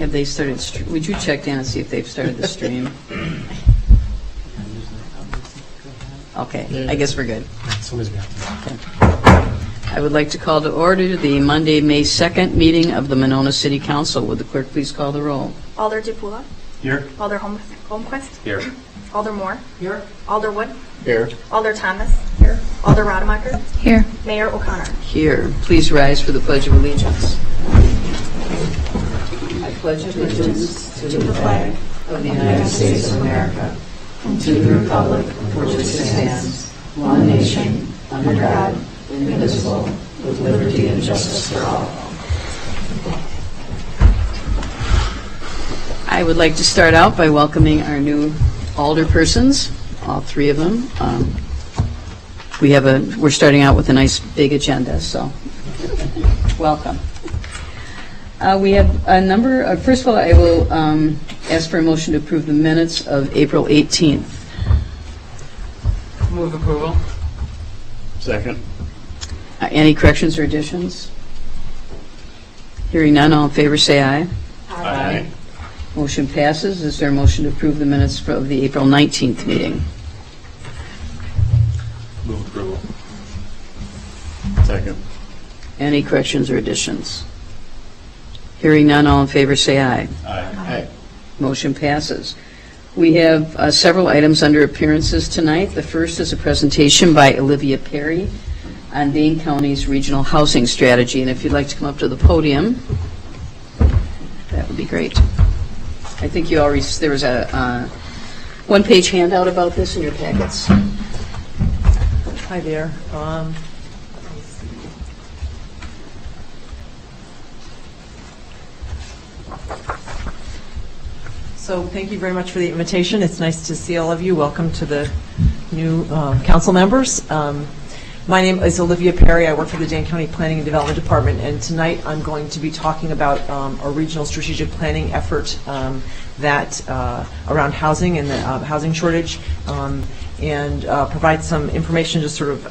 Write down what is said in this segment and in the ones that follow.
Have they started? Would you check down and see if they've started the stream? Okay, I guess we're good. Okay. I would like to call to order the Monday, May 2nd meeting of the Monona City Council. Would the clerk please call the roll? Alder Dupula. Here. Alder Holmquist. Here. Alder Moore. Here. Alder Wood. Here. Alder Thomas. Here. Alder Rademacher. Here. Mayor O'Connor. Here. Please rise for the Pledge of Allegiance. I pledge allegiance to the flag of the United States of America and to the republic for which it stands, one nation, under God, indivisible, with liberty and justice for all. I would like to start out by welcoming our new alderpersons, all three of them. We're starting out with a nice big agenda, so welcome. We have a number. First of all, I will ask for a motion to approve the minutes of April 18th. Move approval. Second. Any corrections or additions? Hearing none, all in favor say aye. Aye. Motion passes. Is there a motion to approve the minutes of the April 19th meeting? Move approval. Second. Any corrections or additions? Hearing none, all in favor say aye. Aye. Motion passes. We have several items under appearances tonight. The first is a presentation by Olivia Perry on Dane County's regional housing strategy. And if you'd like to come up to the podium, that would be great. I think you already, there was a one-page handout about this in your packets. Hi there. So thank you very much for the invitation. It's nice to see all of you. Welcome to the new council members. My name is Olivia Perry. I work for the Dane County Planning and Development Department, and tonight I'm going to be talking about a regional strategic planning effort that around housing and the housing shortage, and provide some information, just sort of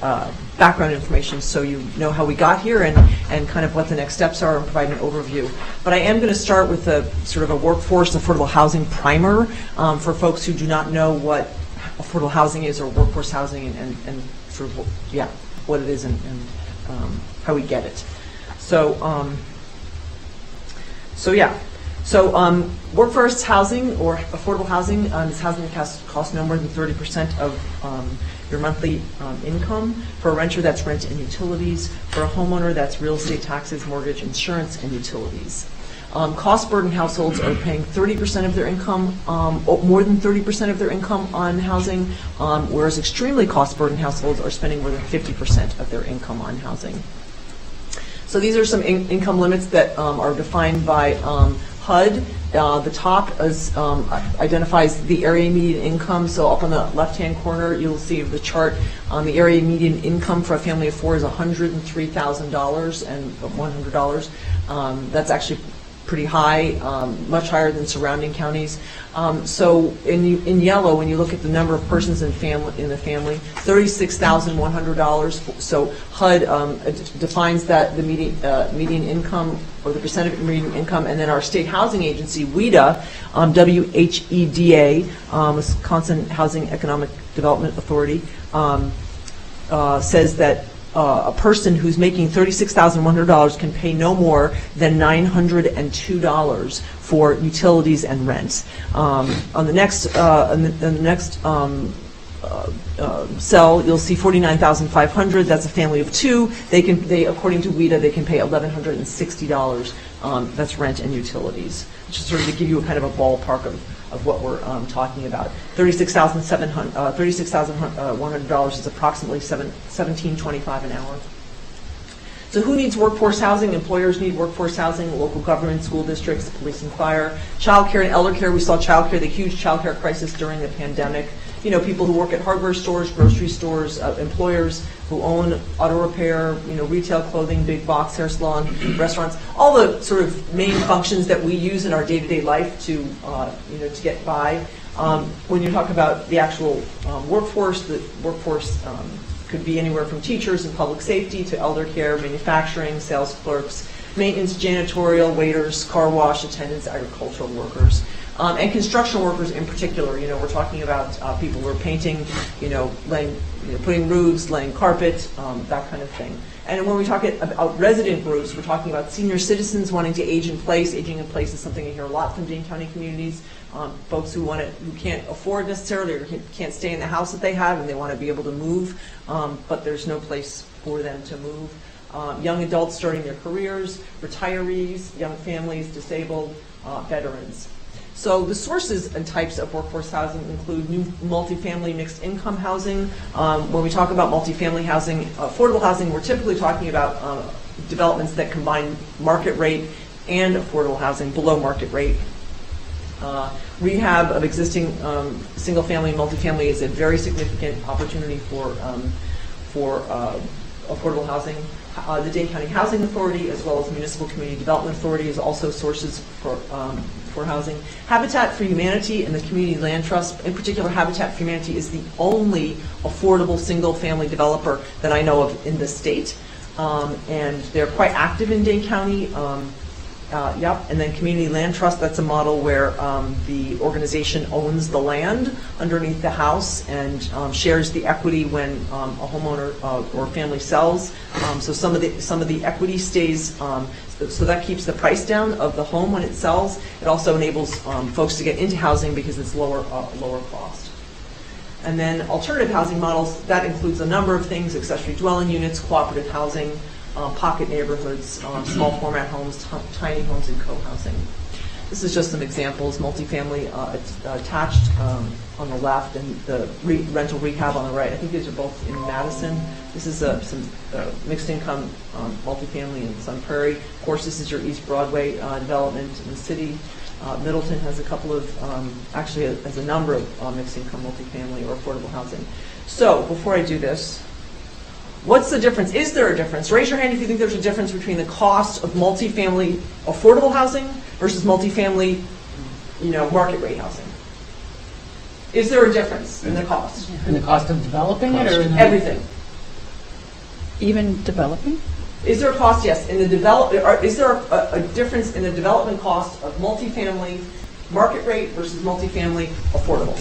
background information, so you know how we got here and kind of what the next steps are, and provide an overview. But I am going to start with a sort of a workforce affordable housing primer for folks who do not know what affordable housing is or workforce housing, and sort of what it is and how we get it. So workforce housing or affordable housing is housing that costs no more than 30% of your monthly income. For a renter, that's rent and utilities. For a homeowner, that's real estate taxes, mortgage, insurance, and utilities. Cost-burdened households are paying 30% of their income, more than 30% of their income on housing, whereas extremely cost-burdened households are spending more than 50% of their income on housing. So these are some income limits that are defined by HUD. The top is, identifies the area median income. So up on the left-hand corner, you'll see the chart. The area median income for a family of four is $103,000 and $100. That's actually pretty high, much higher than surrounding counties. So in yellow, when you look at the number of persons in the family, $36,100. So HUD defines that the median income, or the percent of median income, and then our state housing agency, WHEDA, WHEDA, Wisconsin Housing Economic Development Authority, says that a person who's making $36,100 can pay no more than $902 for utilities and rents. On the next, cell, you'll see $49,500. That's a family of two. They according to WHEDA, they can pay $1,160. That's rent and utilities. Just sort of to give you a kind of a ballpark of what we're talking about. $36,100 is approximately $17.25 an hour. So who needs workforce housing? Employers need workforce housing, local government, school districts, police and fire. Child care and elder care. We saw child care, the huge child care crisis during the pandemic. You know, people who work at hardware stores, grocery stores, employers who own auto repair, retail, clothing, big box, hair salon, restaurants, all the sort of main functions that we use in our day-to-day life to get by. When you talk about the actual workforce, the workforce could be anywhere from teachers and public safety to elder care, manufacturing, sales clerks, maintenance, janitorial, waiters, car wash attendants, agricultural workers, and construction workers in particular. We're talking about people who are painting, putting roofs, laying carpet, that kind of thing. And when we talk about resident groups, we're talking about senior citizens wanting to age in place. Aging in place is something I hear a lot from Dane County communities. Folks who can't afford necessarily or can't stay in the house that they have, and they want to be able to move, but there's no place for them to move. Young adults starting their careers, retirees, young families, disabled, veterans. So the sources and types of workforce housing include new multifamily mixed income housing. When we talk about multifamily housing, affordable housing, we're typically talking about developments that combine market rate and affordable housing below market rate. Rehab of existing single-family and multifamily is a very significant opportunity for affordable housing. The Dane County Housing Authority, as well as Municipal Community Development Authority, is also sources for housing. Habitat for Humanity and the Community Land Trust, in particular, Habitat for Humanity is the only affordable single-family developer that I know of in the state, and they're quite active in Dane County. And then Community Land Trust, that's a model where the organization owns the land underneath the house and shares the equity when a homeowner or family sells. So some of the equity stays, so that keeps the price down of the home when it sells. It also enables folks to get into housing because it's lower cost. And then alternative housing models, that includes a number of things: accessory dwelling units, cooperative housing, pocket neighborhoods, small format homes, tiny homes, and co-housing. This is just some examples: multifamily attached on the left, and the rental rehab on the right. I think these are both in Madison. This is some mixed income multifamily in Sun Prairie. Of course, this is your East Broadway development in the city. Middleton has a couple of, actually has a number of mixed income multifamily or affordable housing. So before I do this, what's the difference? Is there a difference? Raise your hand if you think there's a difference between the cost of multifamily affordable housing versus multifamily, market rate housing. Is there a difference in the cost? In the cost of developing it, or everything? Even developing? Is there a cost? Yes. In the is there a difference in the development cost of multifamily market rate versus multifamily affordable?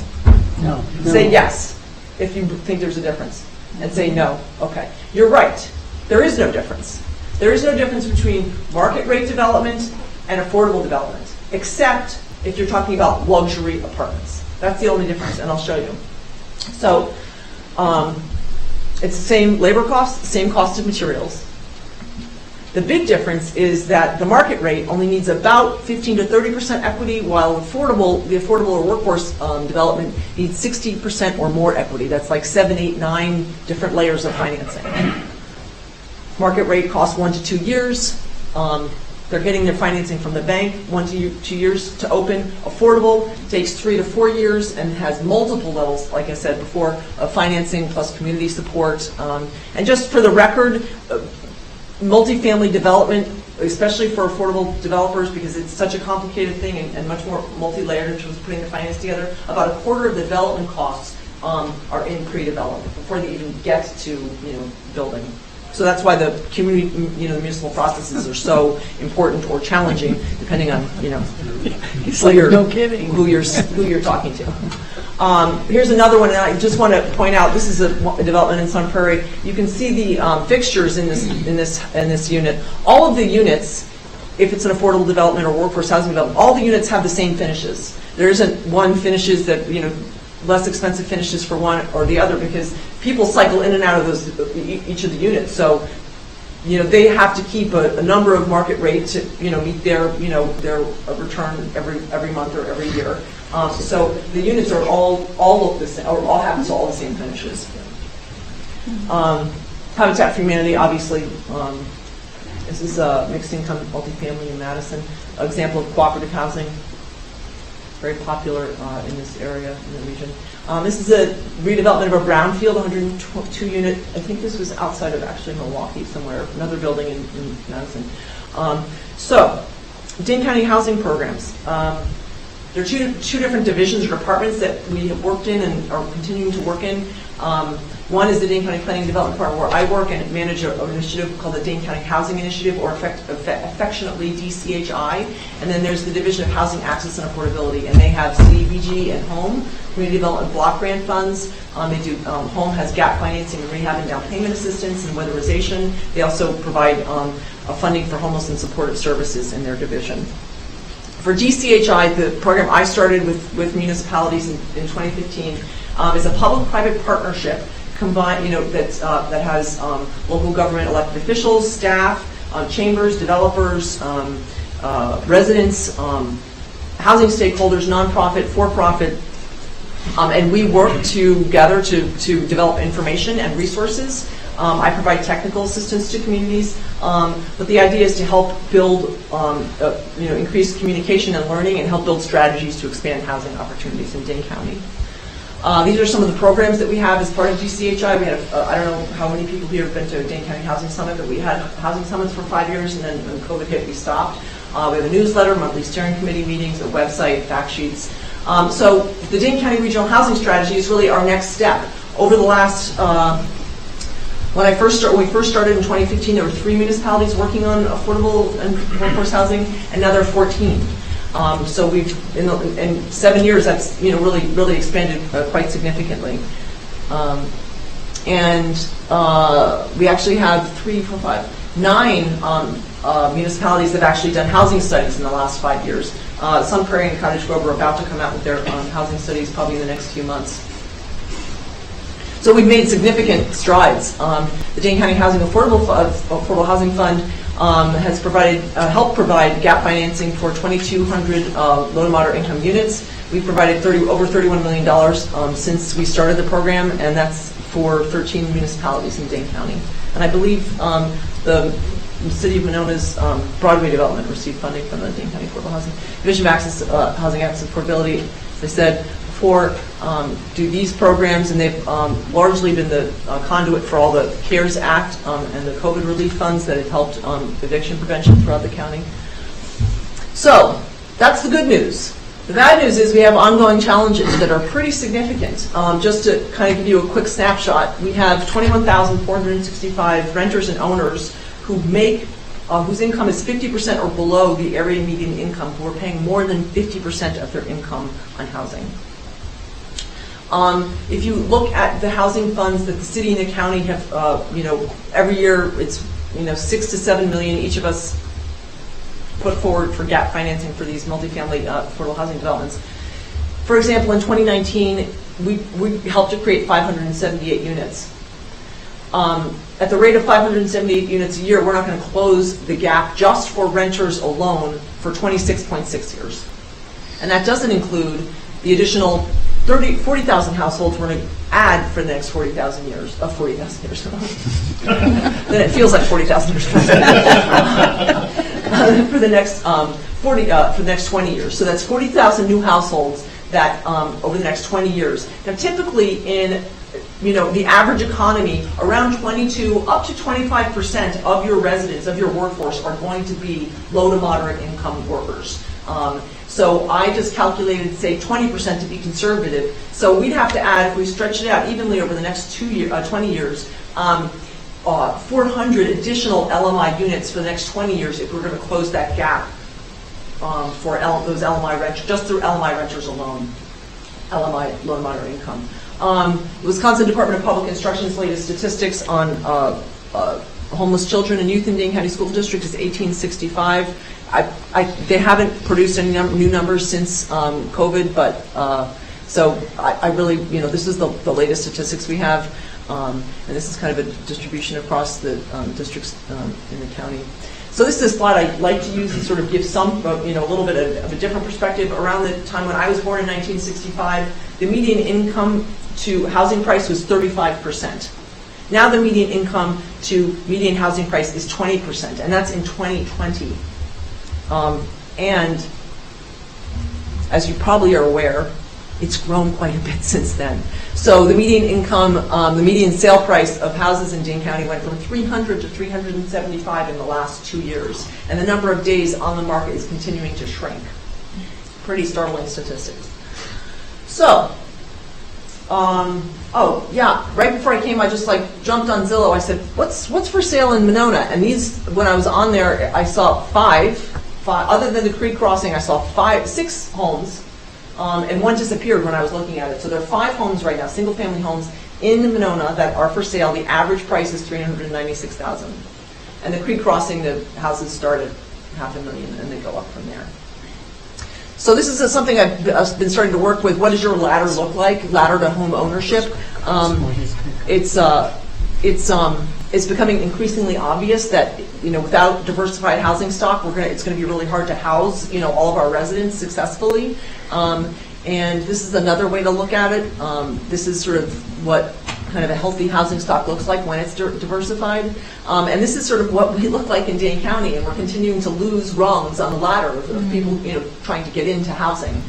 No. Say yes if you think there's a difference. And say no. Okay. You're right. There is no difference. There is no difference between market rate development and affordable development, except if you're talking about luxury apartments. That's the only difference, and I'll show you. So it's the same labor costs, same cost of materials. The big difference is that the market rate only needs about 15 to 30% equity, while the affordable or workforce development needs 60% or more equity. That's like 7, 8, 9 different layers of financing. Market rate costs 1 to 2 years. They're getting their financing from the bank, 1 to 2 years to open. Affordable takes 3 to 4 years and has multiple levels, like I said before, of financing plus community support. And just for the record, multifamily development, especially for affordable developers, because it's such a complicated thing and much more multi-layered in terms of putting the finance together, about a quarter of the development costs are in pre-development before they even get to building. So that's why the community, the municipal processes are so important or challenging, depending on who you're talking to. Here's another one, and I just want to point out, this is a development in Sun Prairie. You can see the fixtures in this unit. All of the units, if it's an affordable development or workforce housing development, all the units have the same finishes. There isn't one finishes that less expensive finishes for one or the other, because people cycle in and out of each of the units. So they have to keep a number of market rates to meet their return every month or every year. So the units are all look the same, or all have all the same finishes. Habitat for Humanity, obviously, this is a mixed income multifamily in Madison. An example of cooperative housing, very popular in this area, in the region. This is a redevelopment of a brownfield, 102 unit. I think this was outside of actually Milwaukee somewhere, another building in Madison. So, Dane County housing programs. There are two different divisions or departments that we have worked in and are continuing to work in. One is the Dane County Planning and Development Department, where I work and manage an initiative called the Dane County Housing Initiative, or affectionately DCHI. And then there's the Division of Housing Access and Affordability, and they have CDBG and Home, Community Development Block Grant Funds. They do, Home has gap financing and rehab and down payment assistance and weatherization. They also provide funding for homeless and supportive services in their division. For DCHI, the program I started with municipalities in 2015 is a public-private partnership combined, that has local government elected officials, staff, chambers, developers, residents, housing stakeholders, nonprofit, for-profit, and we work together to develop information and resources. I provide technical assistance to communities, but the idea is to help build, increase communication and learning, and help build strategies to expand housing opportunities in Dane County. These are some of the programs that we have as part of DCHI. We had, I don't know how many people here have been to a Dane County Housing Summit, but we had housing summits for 5 years, and then when COVID hit, we stopped. We have a newsletter, monthly steering committee meetings, a website, fact sheets. So the Dane County Regional Housing Strategy is really our next step. Over the last, when we first started in 2015, there were 3 municipalities working on affordable and workforce housing, and now there are 14. So we've, in 7 years, that's really expanded quite significantly. And we actually have 9 municipalities that have actually done housing studies in the last 5 years. Sun Prairie and Cottage Grove are about to come out with their housing studies probably in the next few months. So we've made significant strides. The Dane County Housing Affordable Housing Fund has helped provide gap financing for 2,200 low to moderate income units. We've provided over $31 million since we started the program, and that's for 13 municipalities in Dane County. And I believe the City of Monona's Broadway development received funding from the Dane County Affordable Housing Division of Housing Access and Affordability. As I said before, do these programs, and they've largely been the conduit for all the CARES Act and the COVID relief funds that have helped eviction prevention throughout the county. So that's the good news. The bad news is we have ongoing challenges that are pretty significant. Just to kind of give you a quick snapshot, we have 21,465 renters and owners who make whose income is 50% or below the area median income, who are paying more than 50% of their income on housing. If you look at the housing funds that the city and the county have, every year it's 6 to 7 million each of us put forward for gap financing for these multifamily affordable housing developments. For example, in 2019, we helped to create 578 units. At the rate of 578 units a year, we're not going to close the gap just for renters alone for 26.6 years. And that doesn't include the additional 40,000 households we're going to add for the next 40,000 years. 40,000 years. Then it feels like 40,000 years. For the next for the next 20 years. So that's 40,000 new households that over the next 20 years. Now, typically in the average economy, around 22 up to 25% of your residents, of your workforce, are going to be low to moderate income workers. So I just calculated, say, 20% to be conservative. So we'd have to add, if we stretch it out evenly over the next 20 years, 400 additional LMI units for the next 20 years if we're going to close that gap for those LMI renters, just through LMI renters alone, LMI, low to moderate income. The Wisconsin Department of Public Instruction's latest statistics on homeless children and youth in Dane County School District is 1865. They haven't produced any new numbers since COVID, but so I really, this is the latest statistics we have, and this is kind of a distribution across the districts in the county. So this is a slide I like to use to sort of give some, a little bit of a different perspective. Around the time when I was born in 1965, the median income to housing price was 35%. Now the median income to median housing price is 20%, and that's in 2020. And as you probably are aware, it's grown quite a bit since then. So the median income, the median sale price of houses in Dane County went from 300 to 375 in the last 2 years. And the number of days on the market is continuing to shrink. Pretty startling statistics. So Oh, yeah, right before I came, I just like jumped on Zillow. I said, what's for sale in Monona? And these, when I was on there, I saw five, other than the creek crossing, I saw 6 homes, and one disappeared when I was looking at it. So there are 5 homes right now, single-family homes in Monona that are for sale. The average price is $396,000. And the creek crossing, the houses start at $500,000 and they go up from there. So this is something I've been starting to work with. What does your ladder look like? Ladder to home ownership. It's becoming increasingly obvious that without diversified housing stock, it's going to be really hard to house all of our residents successfully. And this is another way to look at it. This is sort of what kind of a healthy housing stock looks like when it's diversified. And this is sort of what we look like in Dane County, and we're continuing to lose rungs on the ladder of people trying to get into housing,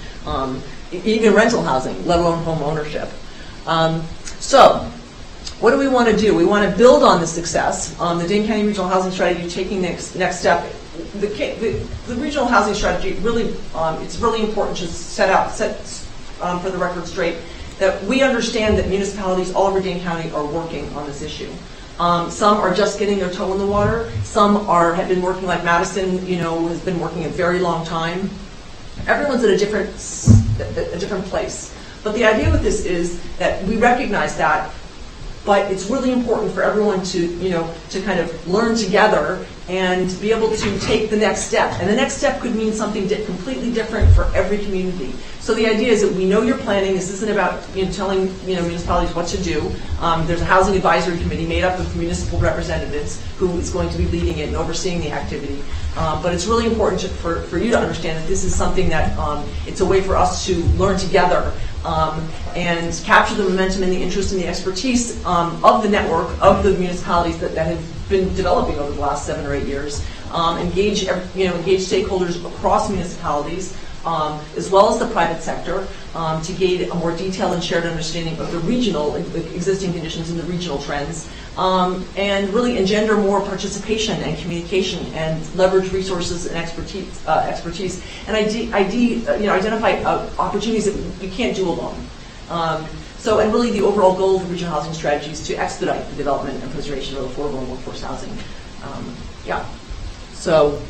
even rental housing, let alone home ownership. So what do we want to do? We want to build on the success. The Dane County Regional Housing Strategy, taking next step. The regional housing strategy really, it's really important to set for the record straight that we understand that municipalities all over Dane County are working on this issue. Some are just getting their toe in the water. Some have been working, like Madison, has been working a very long time. Everyone's at a different place. But the idea with this is that we recognize that, but it's really important for everyone to kind of learn together and be able to take the next step. And the next step could mean something completely different for every community. So the idea is that we know you're planning. This isn't about telling municipalities what to do. There's a housing advisory committee made up of municipal representatives who is going to be leading it and overseeing the activity. But it's really important for you to understand that this is something that it's a way for us to learn together and capture the momentum and the interest and the expertise of the network of the municipalities that have been developing over the last 7 or 8 years. Engage stakeholders across municipalities, as well as the private sector, to gain a more detailed and shared understanding of the regional existing conditions and the regional trends, and really engender more participation and communication and leverage resources and expertise, and identify opportunities that you can't do alone. And really the overall goal of the regional housing strategy is to expedite the development and preservation of affordable and workforce housing. So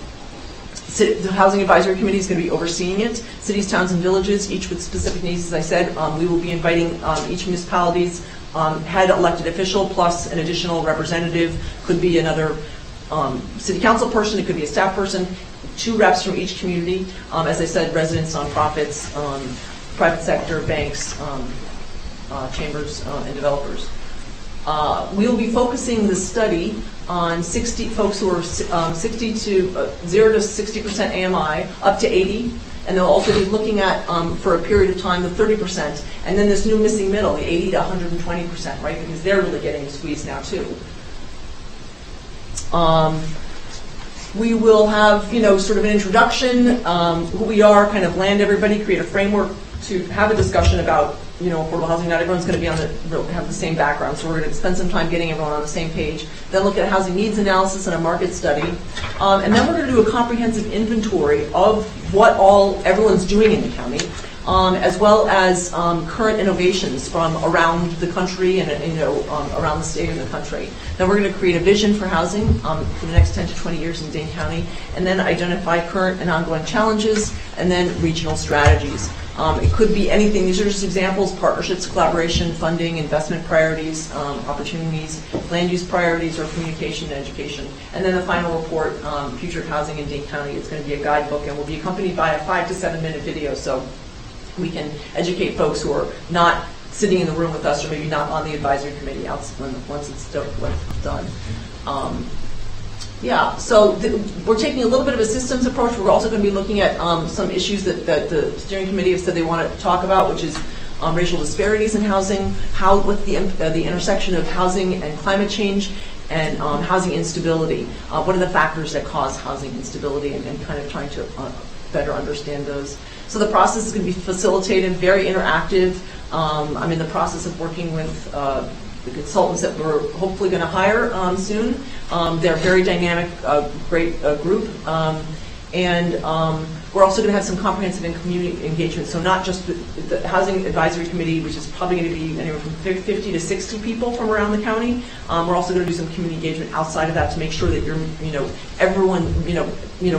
the Housing Advisory Committee is going to be overseeing it. Cities, towns, and villages, each with specific needs, as I said. We will be inviting each municipality's head elected official plus an additional representative. Could be another city council person. It could be a staff person. 2 reps from each community. As I said, residents, nonprofits, private sector, banks, chambers, and developers. We will be focusing the study on 60 folks who are 0 to 60% AMI, up to 80, and they'll also be looking at, for a period of time, the 30%, and then this new missing middle, the 80 to 120%, right? Because they're really getting squeezed now too. We will have, sort of an introduction, who we are, kind of land everybody, create a framework to have a discussion about affordable housing. Not everyone's going to be have the same background, so we're going to spend some time getting everyone on the same page. Then look at a housing needs analysis and a market study, and then we're going to do a comprehensive inventory of what everyone's doing in the county, as well as current innovations from around the country and around the state and the country. Then we're going to create a vision for housing for the next 10 to 20 years in Dane County, and then identify current and ongoing challenges, and then regional strategies. It could be anything. These are just examples: partnerships, collaboration, funding, investment priorities, opportunities, land use priorities, or communication and education. And then the final report, Future of Housing in Dane County. It's going to be a guidebook and will be accompanied by a 5 to 7 minute video, so we can educate folks who are not sitting in the room with us, or maybe not on the advisory committee once it's done. So we're taking a little bit of a systems approach. We're also going to be looking at some issues that the steering committee have said they want to talk about, which is racial disparities in housing, what the intersection of housing and climate change, and housing instability. What are the factors that cause housing instability, and kind of trying to better understand those. So the process is going to be facilitated, very interactive. I'm in the process of working with the consultants that we're hopefully going to hire soon. They're a very dynamic, great group. We're also going to have some comprehensive and community engagement, so not just the Housing Advisory Committee, which is probably going to be anywhere from 50 to 60 people from around the county. We're also going to do some community engagement outside of that to make sure that everyone,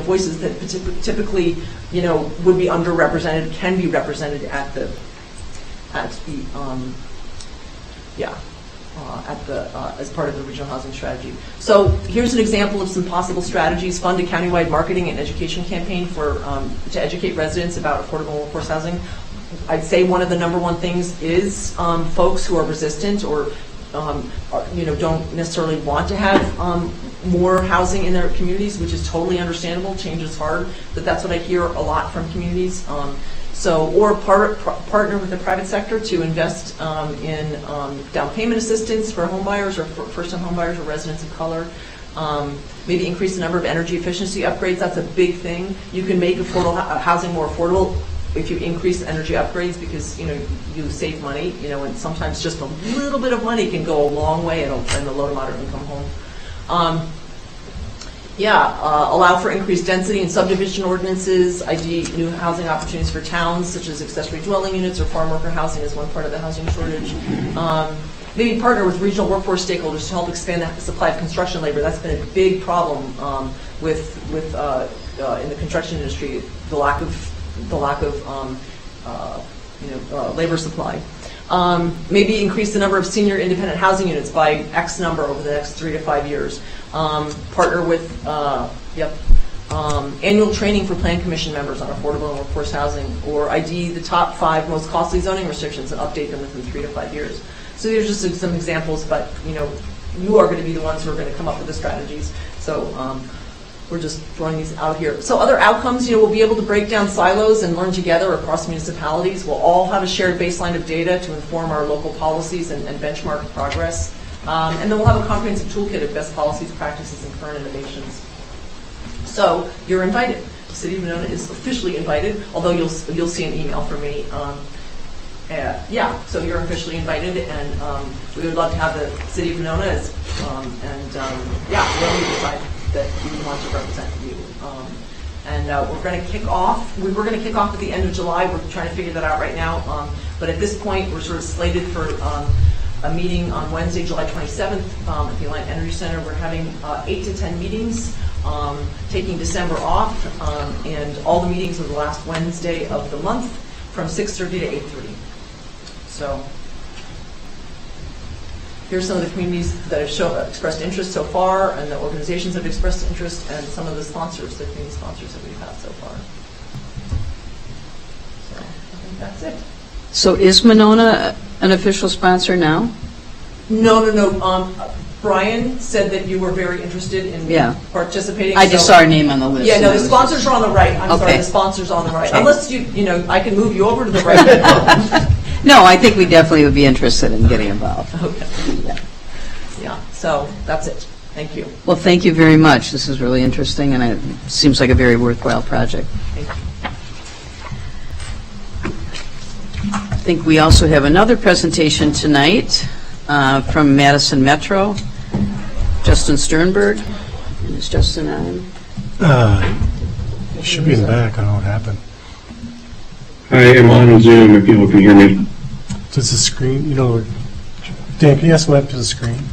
voices that typically, would be underrepresented can be represented as part of the regional housing strategy. So here's an example of some possible strategies: fund a countywide marketing and education campaign to educate residents about affordable workforce housing. I'd say one of the number one things is folks who are resistant or don't necessarily want to have more housing in their communities, which is totally understandable. Change is hard, but that's what I hear a lot from communities. Or partner with the private sector to invest in down payment assistance for home buyers or first-time home buyers or residents of color. Maybe increase the number of energy efficiency upgrades. That's a big thing. You can make affordable housing more affordable if you increase energy upgrades because you save money. And sometimes just a little bit of money can go a long way in a low to moderate income home. Allow for increased density in subdivision ordinances, ID new housing opportunities for towns, such as accessory dwelling units or farm worker housing is one part of the housing shortage. Maybe partner with regional workforce stakeholders to help expand the supply of construction labor. That's been a big problem with in the construction industry, the lack of labor supply. Maybe increase the number of senior independent housing units by X number over the next 3 to 5 years. Partner with annual training for Plan Commission members on affordable and workforce housing, or ID the top 5 most costly zoning restrictions and update them within 3 to 5 years. So these are just some examples, but you are going to be the ones who are going to come up with the strategies. So we're just throwing these out here. So other outcomes, we'll be able to break down silos and learn together across municipalities. We'll all have a shared baseline of data to inform our local policies and benchmark progress. And then we'll have a comprehensive toolkit of best policies, practices, and current innovations. So you're invited. The City of Monona is officially invited, although you'll see an email from me. So you're officially invited, and we would love to have the City of Monona whoever you decide that you want to represent you. We're going to kick off. We were going to kick off at the end of July. We're trying to figure that out right now. But at this point, we're sort of slated for a meeting on Wednesday, July 27th at the Alliant Energy Center. We're having 8 to 10 meetings, taking December off, and all the meetings are the last Wednesday of the month from 6:30 to 8:30. So here's some of the communities that have expressed interest so far, and the organizations that have expressed interest, and some of the sponsors, the community sponsors that we've had so far. So I think that's it. So is Monona an official sponsor now? No. Brian said that you were very interested in participating. I just saw our name on the list. Yeah, no, the sponsors are on the right. I'm sorry, the sponsors are on the right. Okay. Unless I can move you over to the right. No, I think we definitely would be interested in getting involved. Okay. Yeah, so that's it. Thank you. Well, thank you very much. This is really interesting, and it seems like a very worthwhile project. Thank you. I think we also have another presentation tonight from Madison Metro, Justin Sternberg. Is Justin on? He should be in the back. I don't know what happened. I am on Zoom if people can hear me. Does the screen, Dan, can you ask what happened to the screen?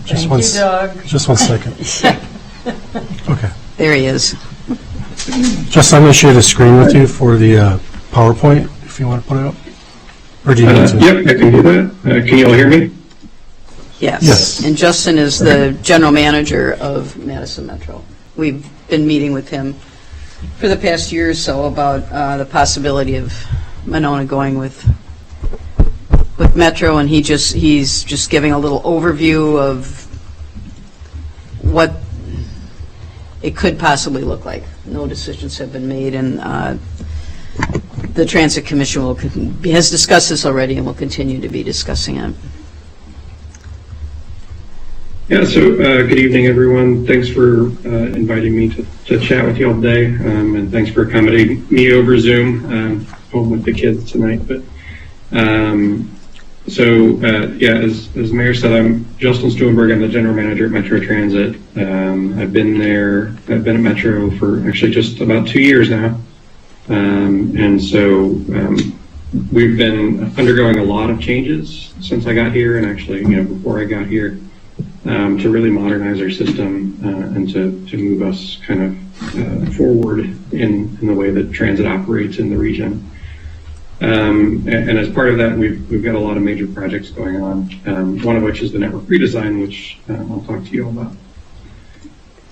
Just one second. Okay. There he is. Justin, I'm going to share the screen with you for the PowerPoint, if you want to put it up. Or do you need to? Yep, I can do that. Can you all hear me? Yes. And Justin is the general manager of Madison Metro. We've been meeting with him for the past year or so about the possibility of Monona going with Metro, and he's just giving a little overview of what it could possibly look like. No decisions have been made, and the Transit Commission has discussed this already and will continue to be discussing it. Yeah, so good evening, everyone. Thanks for inviting me to chat with you all today, and thanks for accommodating me over Zoom. Home with the kids tonight, but As the mayor said, I'm Justin Stuenberg. I'm the general manager at Metro Transit. I've been at Metro for actually just about 2 years now. We've been undergoing a lot of changes since I got here, and actually, before I got here, to really modernize our system and to move us kind of forward in the way that transit operates in the region. And as part of that, we've got a lot of major projects going on, one of which is the network redesign, which I'll talk to you all about.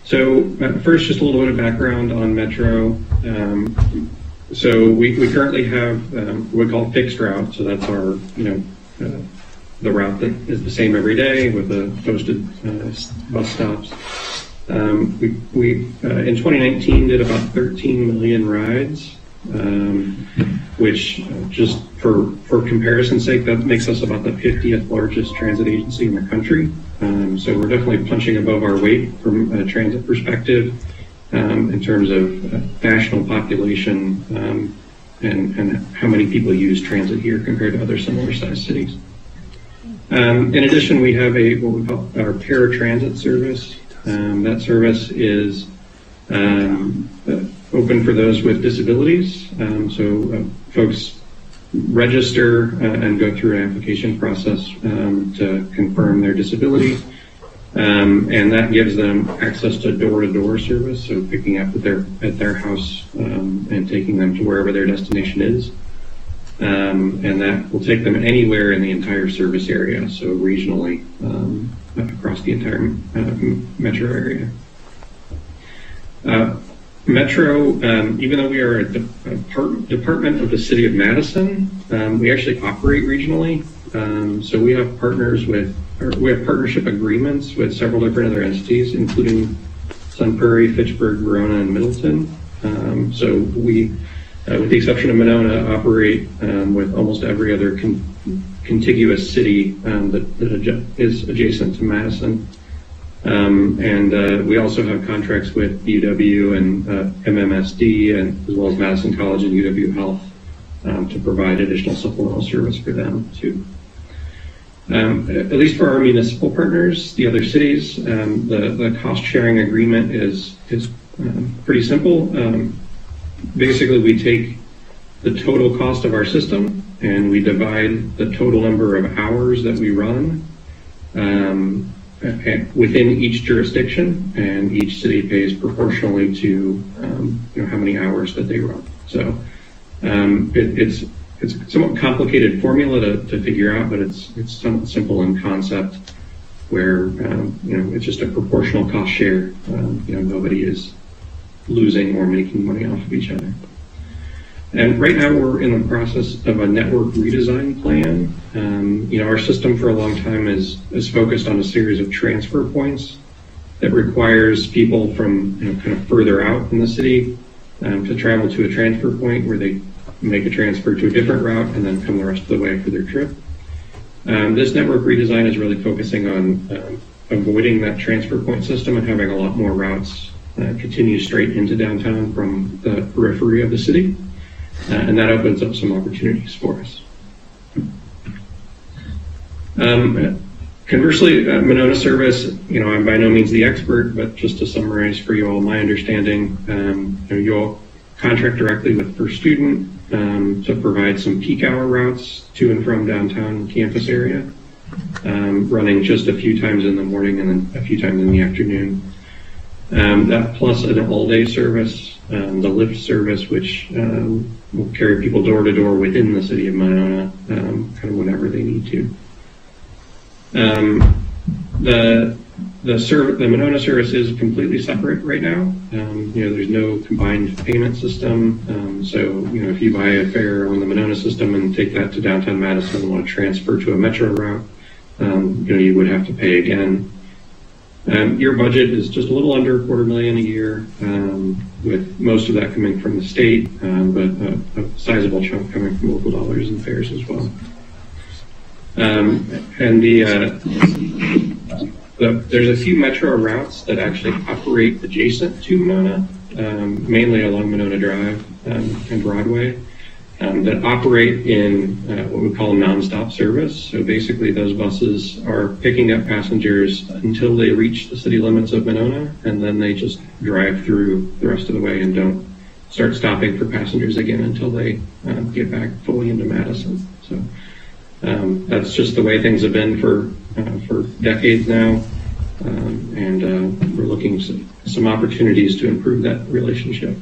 So first, just a little bit of background on Metro. So we currently have what we call fixed route. So that's our, the route that is the same every day with the posted bus stops. We in 2019 did about 13 million rides. Which just for comparison's sake, that makes us about the 50th largest transit agency in the country. So we're definitely punching above our weight from a transit perspective in terms of national population and how many people use transit here compared to other similar sized cities. In addition, we have what we call our Paratransit Service. That service is open for those with disabilities. Folks register and go through an application process to confirm their disability. And that gives them access to door-to-door service, so picking up at their house and taking them to wherever their destination is. And that will take them anywhere in the entire service area, so regionally across the entire metro area. Metro, even though we are a department of the city of Madison, we actually operate regionally. So we have partnership agreements with several different other entities, including Sun Prairie, Fitchburg, Verona, and Middleton. So we, with the exception of Monona, operate with almost every other contiguous city that is adjacent to Madison. We also have contracts with UW and MMSD, and as well as Madison College and UW Health to provide additional supplemental service for them too. At least for our municipal partners, the other cities, the cost sharing agreement is pretty simple. Basically, we take the total cost of our system and we divide the total number of hours that we run within each jurisdiction, and each city pays proportionally to how many hours that they run. So it's a somewhat complicated formula to figure out, but it's somewhat simple in concept, where it's just a proportional cost share. Nobody is losing or making money off of each other. And right now we're in the process of a network redesign plan. Our system for a long time is focused on a series of transfer points that requires people from kind of further out in the city to travel to a transfer point where they make a transfer to a different route and then come the rest of the way for their trip. This network redesign is really focusing on avoiding that transfer point system and having a lot more routes continue straight into downtown from the periphery of the city. And that opens up some opportunities for us. Conversely, Monona Service, I'm by no means the expert, but just to summarize for you all my understanding, you all contract directly with First Student to provide some peak hour routes to and from downtown campus area, running just a few times in the morning and then a few times in the afternoon. That plus an all-day service, the Lyft service, which will carry people door to door within the city of Monona, kind of whenever they need to. The Monona service is completely separate right now. There's no combined payment system. So if you buy a fare on the Monona system and take that to downtown Madison and want to transfer to a metro route, you would have to pay again. Your budget is just a little under $250,000 a year, with most of that coming from the state, but a sizable chunk coming from local dollars and fares as well. There's a few metro routes that actually operate adjacent to Monona, mainly along Monona Drive and Broadway. that operate in what we call nonstop service. So basically those buses are picking up passengers until they reach the city limits of Monona, and then they just drive through the rest of the way and don't start stopping for passengers again until they get back fully into Madison. So that's just the way things have been for decades now, and we're looking at some opportunities to improve that relationship.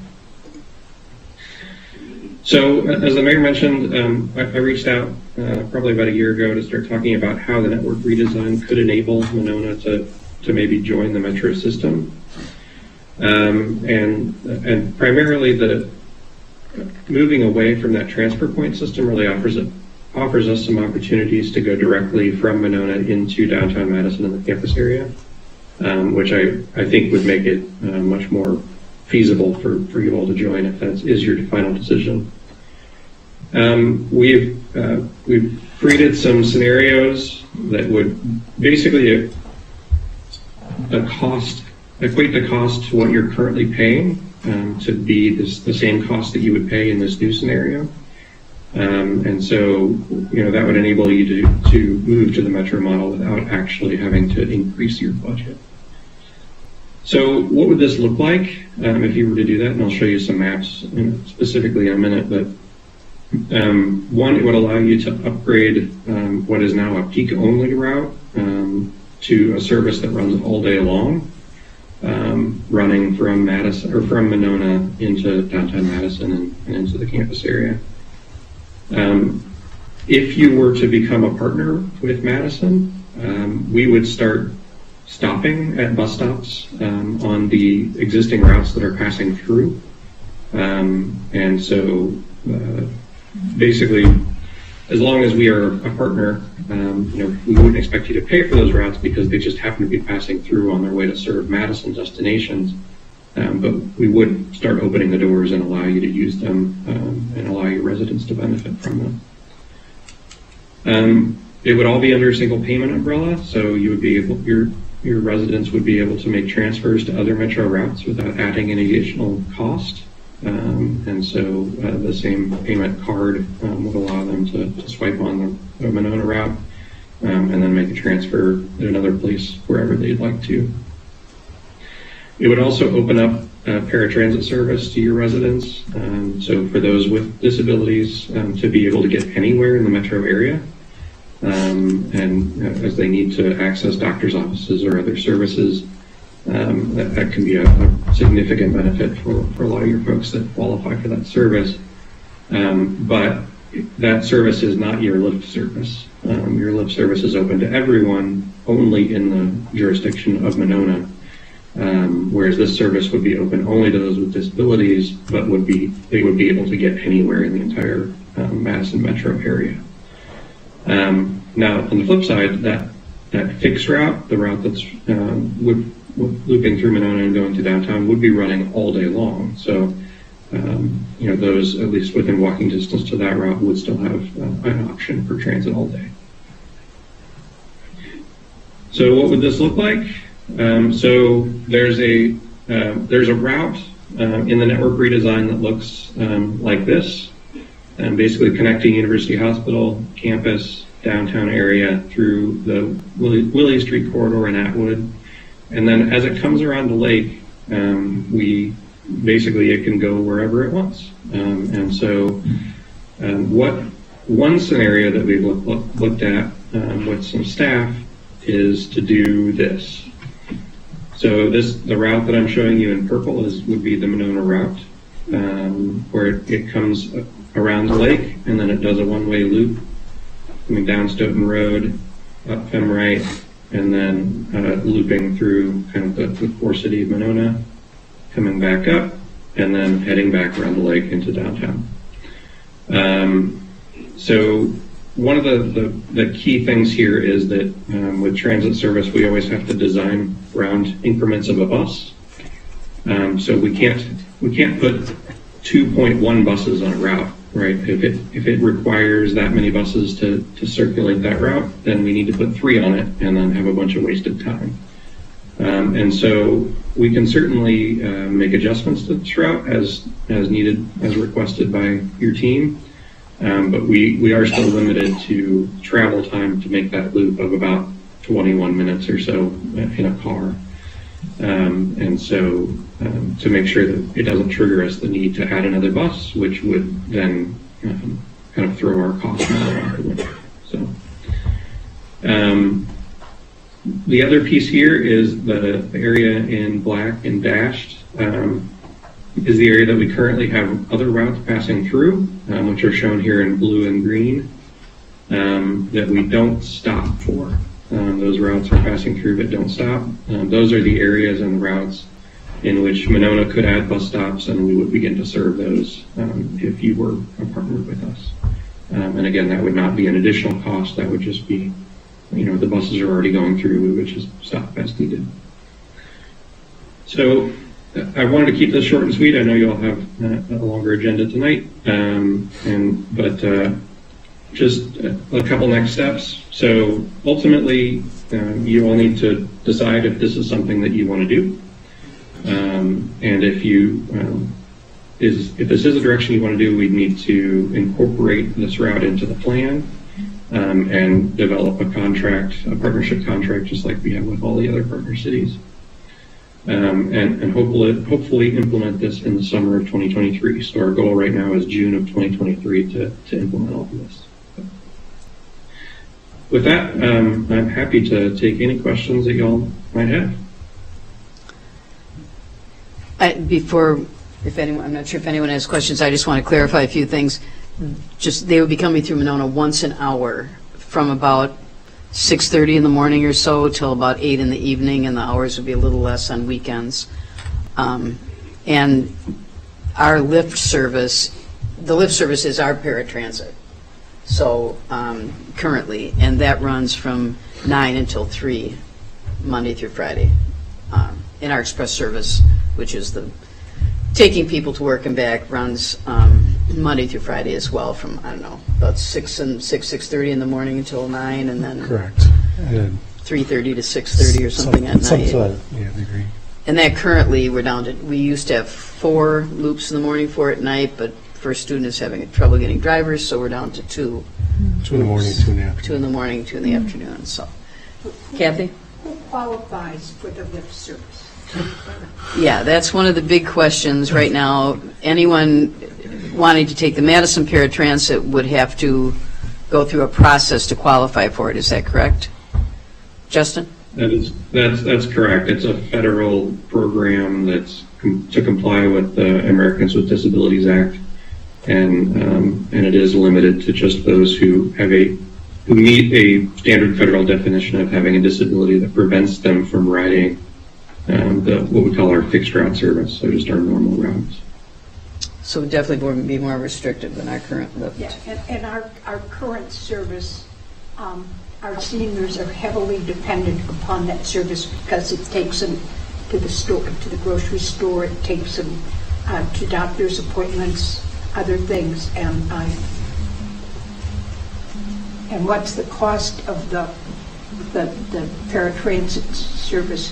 So, as the mayor mentioned, I reached out probably about a year ago to start talking about how the network redesign could enable Monona to maybe join the metro system. And primarily the moving away from that transfer point system really offers us some opportunities to go directly from Monona into downtown Madison and the campus area, which I think would make it much more feasible for you all to join if that is your final decision. We've created some scenarios that would basically equate the cost to what you're currently paying to be the same cost that you would pay in this new scenario. And so, that would enable you to move to the metro model without actually having to increase your budget. So what would this look like if you were to do that? And I'll show you some maps specifically in a minute. But one, it would allow you to upgrade what is now a peak-only route to a service that runs all day long, running from Madison or from Monona into downtown Madison and into the campus area. If you were to become a partner with Madison, we would start stopping at bus stops on the existing routes that are passing through. And so basically, as long as we are a partner, we wouldn't expect you to pay for those routes because they just happen to be passing through on their way to serve Madison destinations. But we would start opening the doors and allow you to use them and allow your residents to benefit from them. It would all be under a single payment umbrella, so you would be able, your residents would be able to make transfers to other metro routes without adding any additional cost. And so the same payment card would allow them to swipe on the Monona route and then make a transfer at another place wherever they'd like to. It would also open up Paratransit Service to your residents. So for those with disabilities to be able to get anywhere in the metro area. And as they need to access doctor's offices or other services, that can be a significant benefit for a lot of your folks that qualify for that service. But that service is not your Lyft service. Your Lyft service is open to everyone only in the jurisdiction of Monona. Whereas this service would be open only to those with disabilities, but they would be able to get anywhere in the entire Madison metro area. Now, on the flip side, that fixed route, the route that's looping through Monona and going to downtown, would be running all day long. So, those at least within walking distance to that route would still have an option for transit all day. So, what would this look like? So there's a route in the network redesign that looks like this, basically connecting University Hospital, campus, downtown area through the Willie Street corridor in Atwood, and then as it comes around the lake, it can go wherever it wants. And so, one scenario that we've looked at with some staff is to do this. So the route that I'm showing you in purple would be the Monona route, where it comes around the lake and then it does a one-way loop, coming down Stoughton Road, up Femright, and then looping through kind of the core city of Monona, coming back up, and then heading back around the lake into downtown. So one of the key things here is that with transit service, we always have to design around increments of a bus. So we can't put 2.1 buses on a route, right? If it requires that many buses to circulate that route, then we need to put 3 on it and then have a bunch of wasted time. And so we can certainly make adjustments to this route as needed, as requested by your team. But we are still limited to travel time to make that loop of about 21 minutes or so in a car. And so to make sure that it doesn't trigger us the need to add another bus, which would then kind of throw our cost model out the window. So the other piece here is the area in black and dashed is the area that we currently have other routes passing through, which are shown here in blue and green, that we don't stop for. Those routes are passing through but don't stop. Those are the areas and the routes in which Monona could add bus stops, and we would begin to serve those if you were a partner with us. And again, that would not be an additional cost. That would just be, the buses are already going through. We would just stop as needed. So I wanted to keep this short and sweet. I know you all have a longer agenda tonight, but just a couple next steps. So ultimately, you all need to decide if this is something that you want to do, and if this is a direction you want to do, we'd need to incorporate this route into the plan and develop a partnership contract, just like we have with all the other partner cities. And hopefully implement this in the summer of 2023. So our goal right now is June of 2023 to implement all of this. With that, I'm happy to take any questions that y'all might have. I'm not sure if anyone has questions. I just want to clarify a few things. They would be coming through Monona once an hour from about 6:30 in the morning or so till about 8 in the evening, and the hours would be a little less on weekends. And our lift service, the lift service is our paratransit. So currently, and that runs from 9 until 3, Monday through Friday. In our express service, which is the taking people to work and back, runs Monday through Friday as well, from about 6:30 in the morning until 9, and then Correct. 3:30 to 6:30 or something at night. Something like that. Yeah, I agree. And that currently we used to have 4 loops in the morning, 4 at night, but first student is having trouble getting drivers, so we're down to 2. 2 in the morning, 2 in the afternoon. 2 in the morning, 2 in the afternoon. So, Kathy? Who qualifies for the lift service? Yeah, that's one of the big questions right now. Anyone wanting to take the Madison Paratransit would have to go through a process to qualify for it. Is that correct? Justin? That's correct. It's a federal program that's to comply with the Americans with Disabilities Act, and it is limited to just those who meet a standard federal definition of having a disability that prevents them from riding what we call our fixed route service, so just our normal routes. So it definitely would be more restrictive than our current lift. Yeah, and our current service, our seniors are heavily dependent upon that service because it takes them to the store, to the grocery store, it takes them to doctor's appointments, other things, and what's the cost of the paratransit service?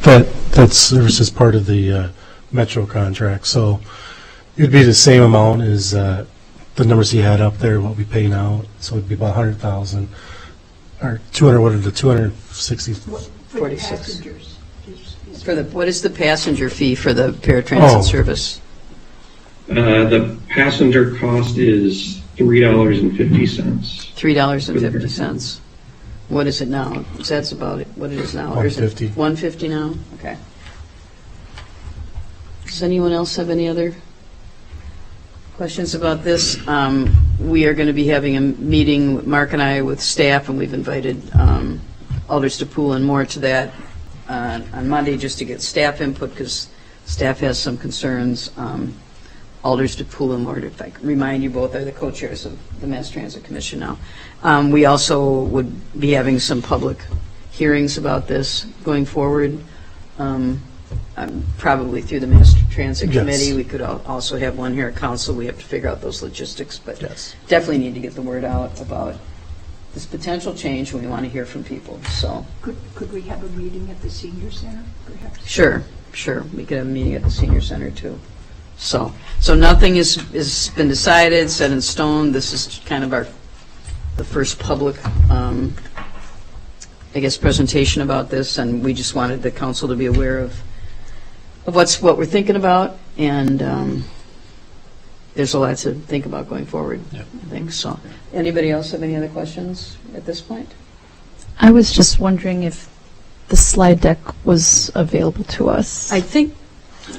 That service is part of the Metro contract, so it'd be the same amount as the numbers you had up there, what we pay now. So it'd be about 100,000 or 200. What are the 260? For the 46. passengers. What is the passenger fee for the paratransit service? The passenger cost is $3.50. $3.50. What is it now? That's about what it is now. Or is it $150. $150 now? Okay. Does anyone else have any other questions about this? We are going to be having a meeting, Mark and I, with staff, and we've invited Alders to pool and more to that on Monday just to get staff input, because staff has some concerns. Alders to pool and more, if I can remind you, both are the co-chairs of the Mass Transit Commission now. We also would be having some public hearings about this going forward, probably through the Mass Transit Committee. Yes. We could also have one here at Council. We have to figure out those logistics, but Yes. definitely need to get the word out about this potential change, and we want to hear from people. So, Could we have a meeting at the senior center, perhaps? sure. We could have a meeting at the Senior Center, too. So nothing is been decided, set in stone. This is kind of the first public, I guess, presentation about this, and we just wanted the council to be aware of what we're thinking about, and there's a lot to think about going forward, I think. So, anybody else have any other questions at this point? I was just wondering if the slide deck was available to us. I think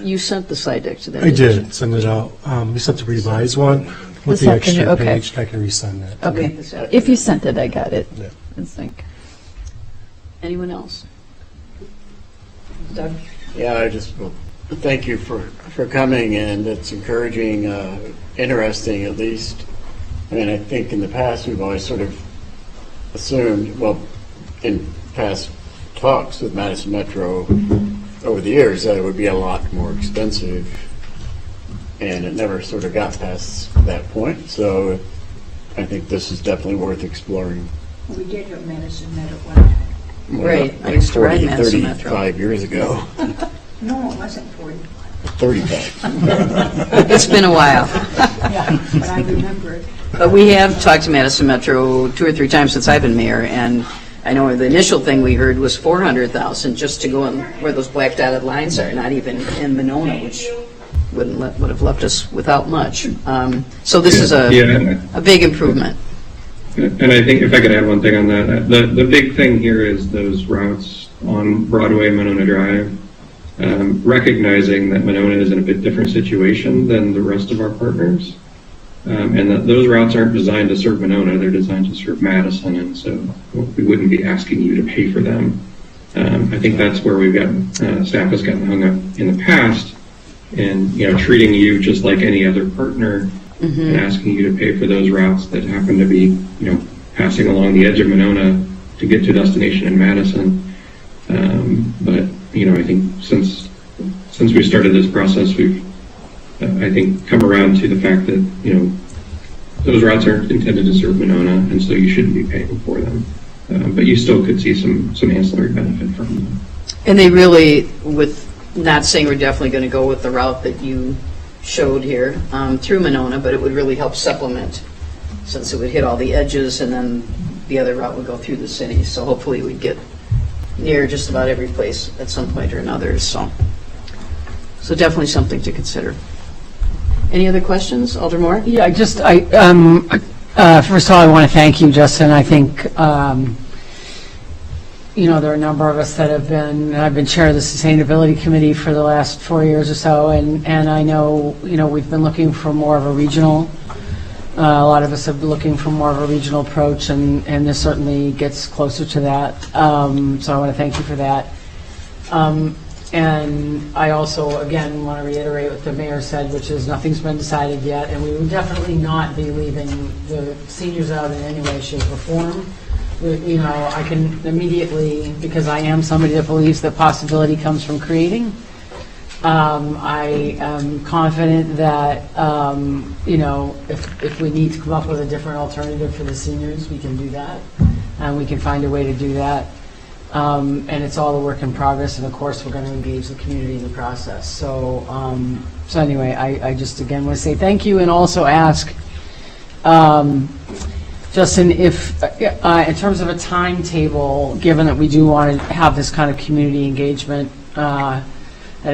you sent the slide deck to them. I did send it out. We sent the revised one with This the extra afternoon, okay. page. I can resend that. Okay. If you sent it, I got it. Yeah. I think. Anyone else? Doug? Yeah, I just thank you for coming, and it's encouraging, interesting at least. I mean, I think in the past we've always sort of assumed, well, in past talks with Madison Metro over the years, that it would be a lot more expensive, and it never sort of got past that point. So I think this is definitely worth exploring. We did have Madison Met at one time. Right, I used to ride Madison Metro. 35 years ago. No, it wasn't 45, 35. It's been a while. but I remember it. But we have talked to Madison Metro 2 or 3 times since I've been mayor, and I know the initial thing we heard was $400,000 just to go in where those black dotted lines are, not even in Monona, which would have left us without much. So this is a big improvement. And I think if I could add one thing on that, the big thing here is those routes on Broadway and Monona Drive, recognizing that Monona is in a bit different situation than the rest of our partners, and that those routes aren't designed to serve Monona, they're designed to serve Madison, and so we wouldn't be asking you to pay for them. I think that's where we've gotten, staff has gotten hung up in the past, and treating you just like any other partner, and asking you to pay for those routes that happen to be, passing along the edge of Monona to get to a destination in Madison. But I think since we started this process, we've, I think, come around to the fact that those routes aren't intended to serve Monona, and so you shouldn't be paying for them. But you still could see some ancillary benefit from them. And they really, with not saying we're definitely going to go with the route that you showed here through Monona, but it would really help supplement, since it would hit all the edges, and then the other route would go through the city. So hopefully we'd get near just about every place at some point or another. So definitely something to consider. Any other questions, Alder Moore? Yeah, first of all, I want to thank you, Justin. I think, there are a number of us that I've been chair of the Sustainability Committee for the last 4 years or so, and I know, we've been looking for more of a regional, a lot of us have been looking for more of a regional approach, and this certainly gets closer to that. So I want to thank you for that. And I also, again, want to reiterate what the mayor said, which is nothing's been decided yet, and we will definitely not be leaving the seniors out in any way, shape, or form. I can immediately, because I am somebody that believes that possibility comes from creating. I am confident that, if we need to come up with a different alternative for the seniors, we can do that, and we can find a way to do that. And it's all a work in progress, and of course we're going to engage the community in the process. So anyway, I just again want to say thank you, and also ask, Justin, if in terms of a timetable, given that we do want to have this kind of community engagement at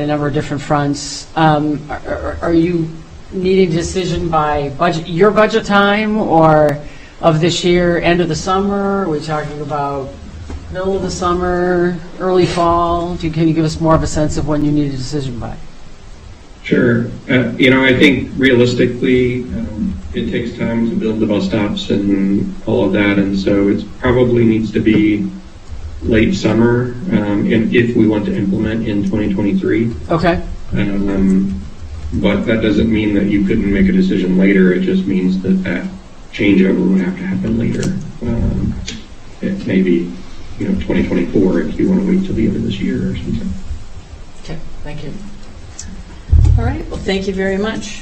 a number of different fronts, are you needing a decision by your budget time, or of this year, end of the summer? Are we talking about middle of the summer, early fall? Can you give us more of a sense of when you need a decision by? Sure. I think realistically, it takes time to build the bus stops and all of that, and so it probably needs to be late summer, if we want to implement in 2023. Okay. But that doesn't mean that you couldn't make a decision later. It just means that changeover would have to happen later. It may be 2024 if you want to wait till the end of this year or something. Okay, thank you. All right, well, thank you very much.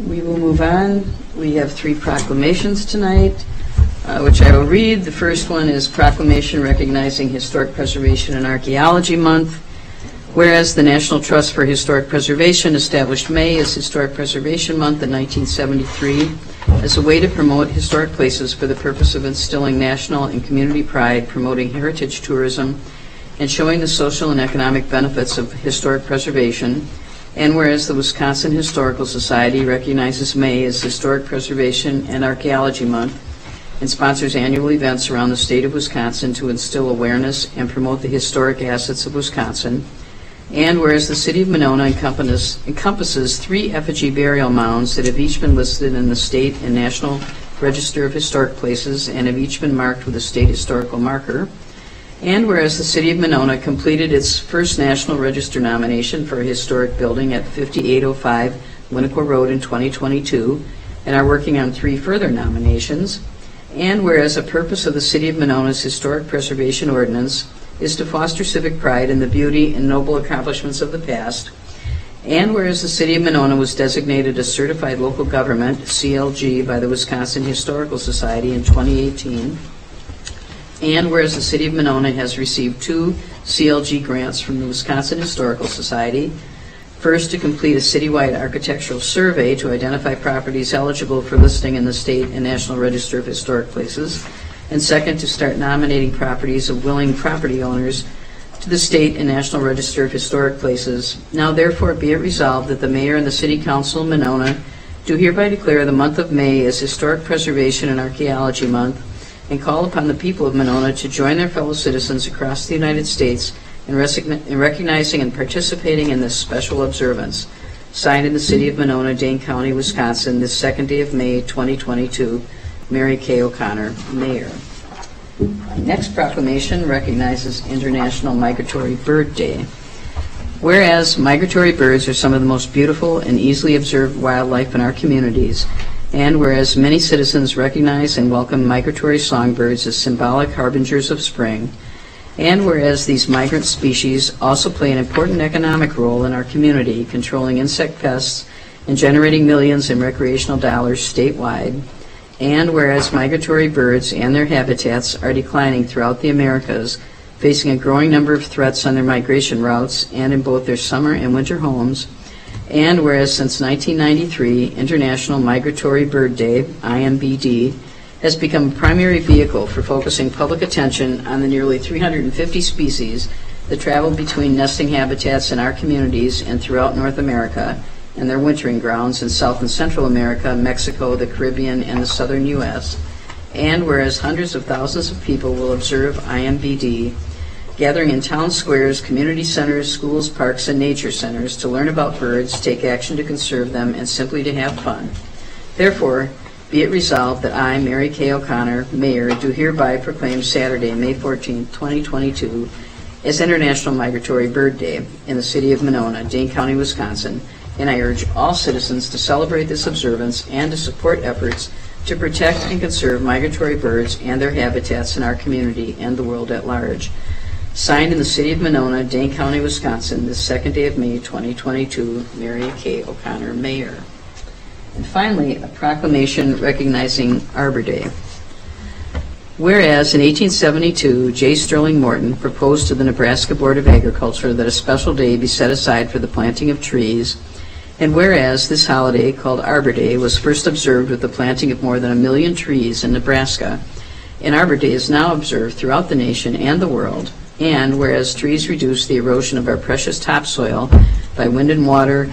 We will move on. We have 3 proclamations tonight, which I will read. The first one is Proclamation recognizing Historic Preservation and Archaeology Month. Whereas the National Trust for Historic Preservation established May as Historic Preservation Month in 1973 as a way to promote historic places for the purpose of instilling national and community pride, promoting heritage tourism, and showing the social and economic benefits of historic preservation. And whereas the Wisconsin Historical Society recognizes May as Historic Preservation and Archaeology Month and sponsors annual events around the state of Wisconsin to instill awareness and promote the historic assets of Wisconsin. And whereas the City of Monona encompasses 3 effigy burial mounds that have each been listed in the State and National Register of Historic Places and have each been marked with a state historical marker. And whereas the City of Monona completed its first National Register nomination for a historic building at 5805 Winnequa Road in 2022 and are working on 3 further nominations. And whereas a purpose of the City of Monona's Historic Preservation Ordinance is to foster civic pride in the beauty and noble accomplishments of the past. And whereas the City of Monona was designated a Certified Local Government, CLG, by the Wisconsin Historical Society in 2018. And whereas the City of Monona has received 2 CLG grants from the Wisconsin Historical Society. First, to complete a citywide architectural survey to identify properties eligible for listing in the State and National Register of Historic Places. And second, to start nominating properties of willing property owners to the State and National Register of Historic Places. Now therefore be it resolved that the Mayor and the City Council of Monona do hereby declare the month of May as Historic Preservation and Archaeology Month and call upon the people of Monona to join their fellow citizens across the United States in recognizing and participating in this special observance. Signed in the City of Monona, Dane County, Wisconsin, this 2nd day of May, 2022, Mary Kay O'Connor, Mayor. Our next proclamation recognizes International Migratory Bird Day. Whereas migratory birds are some of the most beautiful and easily observed wildlife in our communities, and whereas many citizens recognize and welcome migratory songbirds as symbolic harbingers of spring, and whereas these migrant species also play an important economic role in our community, controlling insect pests and generating millions in recreational dollars statewide, and whereas migratory birds and their habitats are declining throughout the Americas, facing a growing number of threats on their migration routes and in both their summer and winter homes, and whereas since 1993, International Migratory Bird Day, IMBD, has become a primary vehicle for focusing public attention on the nearly 350 species that travel between nesting habitats in our communities and throughout North America and their wintering grounds in South and Central America, Mexico, the Caribbean, and the southern U.S. And whereas hundreds of thousands of people will observe IMBD, gathering in town squares, community centers, schools, parks, and nature centers to learn about birds, take action to conserve them, and simply to have fun. Therefore, be it resolved that I, Mary Kay O'Connor, Mayor, do hereby proclaim Saturday, May 14, 2022, as International Migratory Bird Day in the City of Monona, Dane County, Wisconsin, and I urge all citizens to celebrate this observance and to support efforts to protect and conserve migratory birds and their habitats in our community and the world at large. Signed in the City of Monona, Dane County, Wisconsin, this 2nd day of May, 2022, Mary Kay O'Connor, Mayor. And finally, a proclamation recognizing Arbor Day. Whereas in 1872, J. Sterling Morton proposed to the Nebraska Board of Agriculture that a special day be set aside for the planting of trees, and whereas this holiday, called Arbor Day, was first observed with the planting of more than 1 million trees in Nebraska, and Arbor Day is now observed throughout the nation and the world, and whereas trees reduce the erosion of our precious topsoil by wind and water,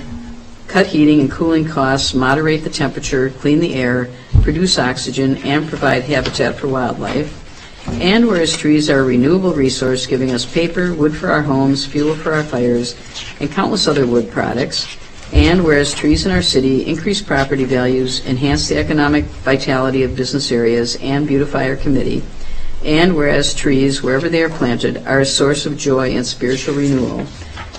cut heating and cooling costs, moderate the temperature, clean the air, produce oxygen, and provide habitat for wildlife. And whereas trees are a renewable resource giving us paper, wood for our homes, fuel for our fires, and countless other wood products. And whereas trees in our city increase property values, enhance the economic vitality of business areas, and beautify our community. And whereas trees, wherever they are planted, are a source of joy and spiritual renewal.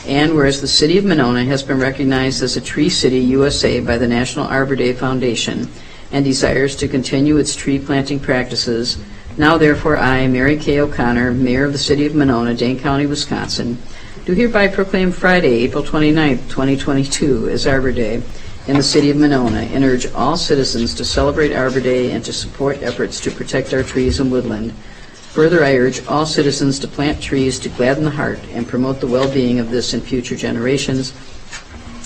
And whereas the City of Monona has been recognized as a Tree City USA by the National Arbor Day Foundation and desires to continue its tree planting practices, now therefore I, Mary Kay O'Connor, Mayor of the City of Monona, Dane County, Wisconsin, do hereby proclaim Friday, April 29, 2022 as Arbor Day in the City of Monona and urge all citizens to celebrate Arbor Day and to support efforts to protect our trees and woodland. Further, I urge all citizens to plant trees to gladden the heart and promote the well-being of this and future generations.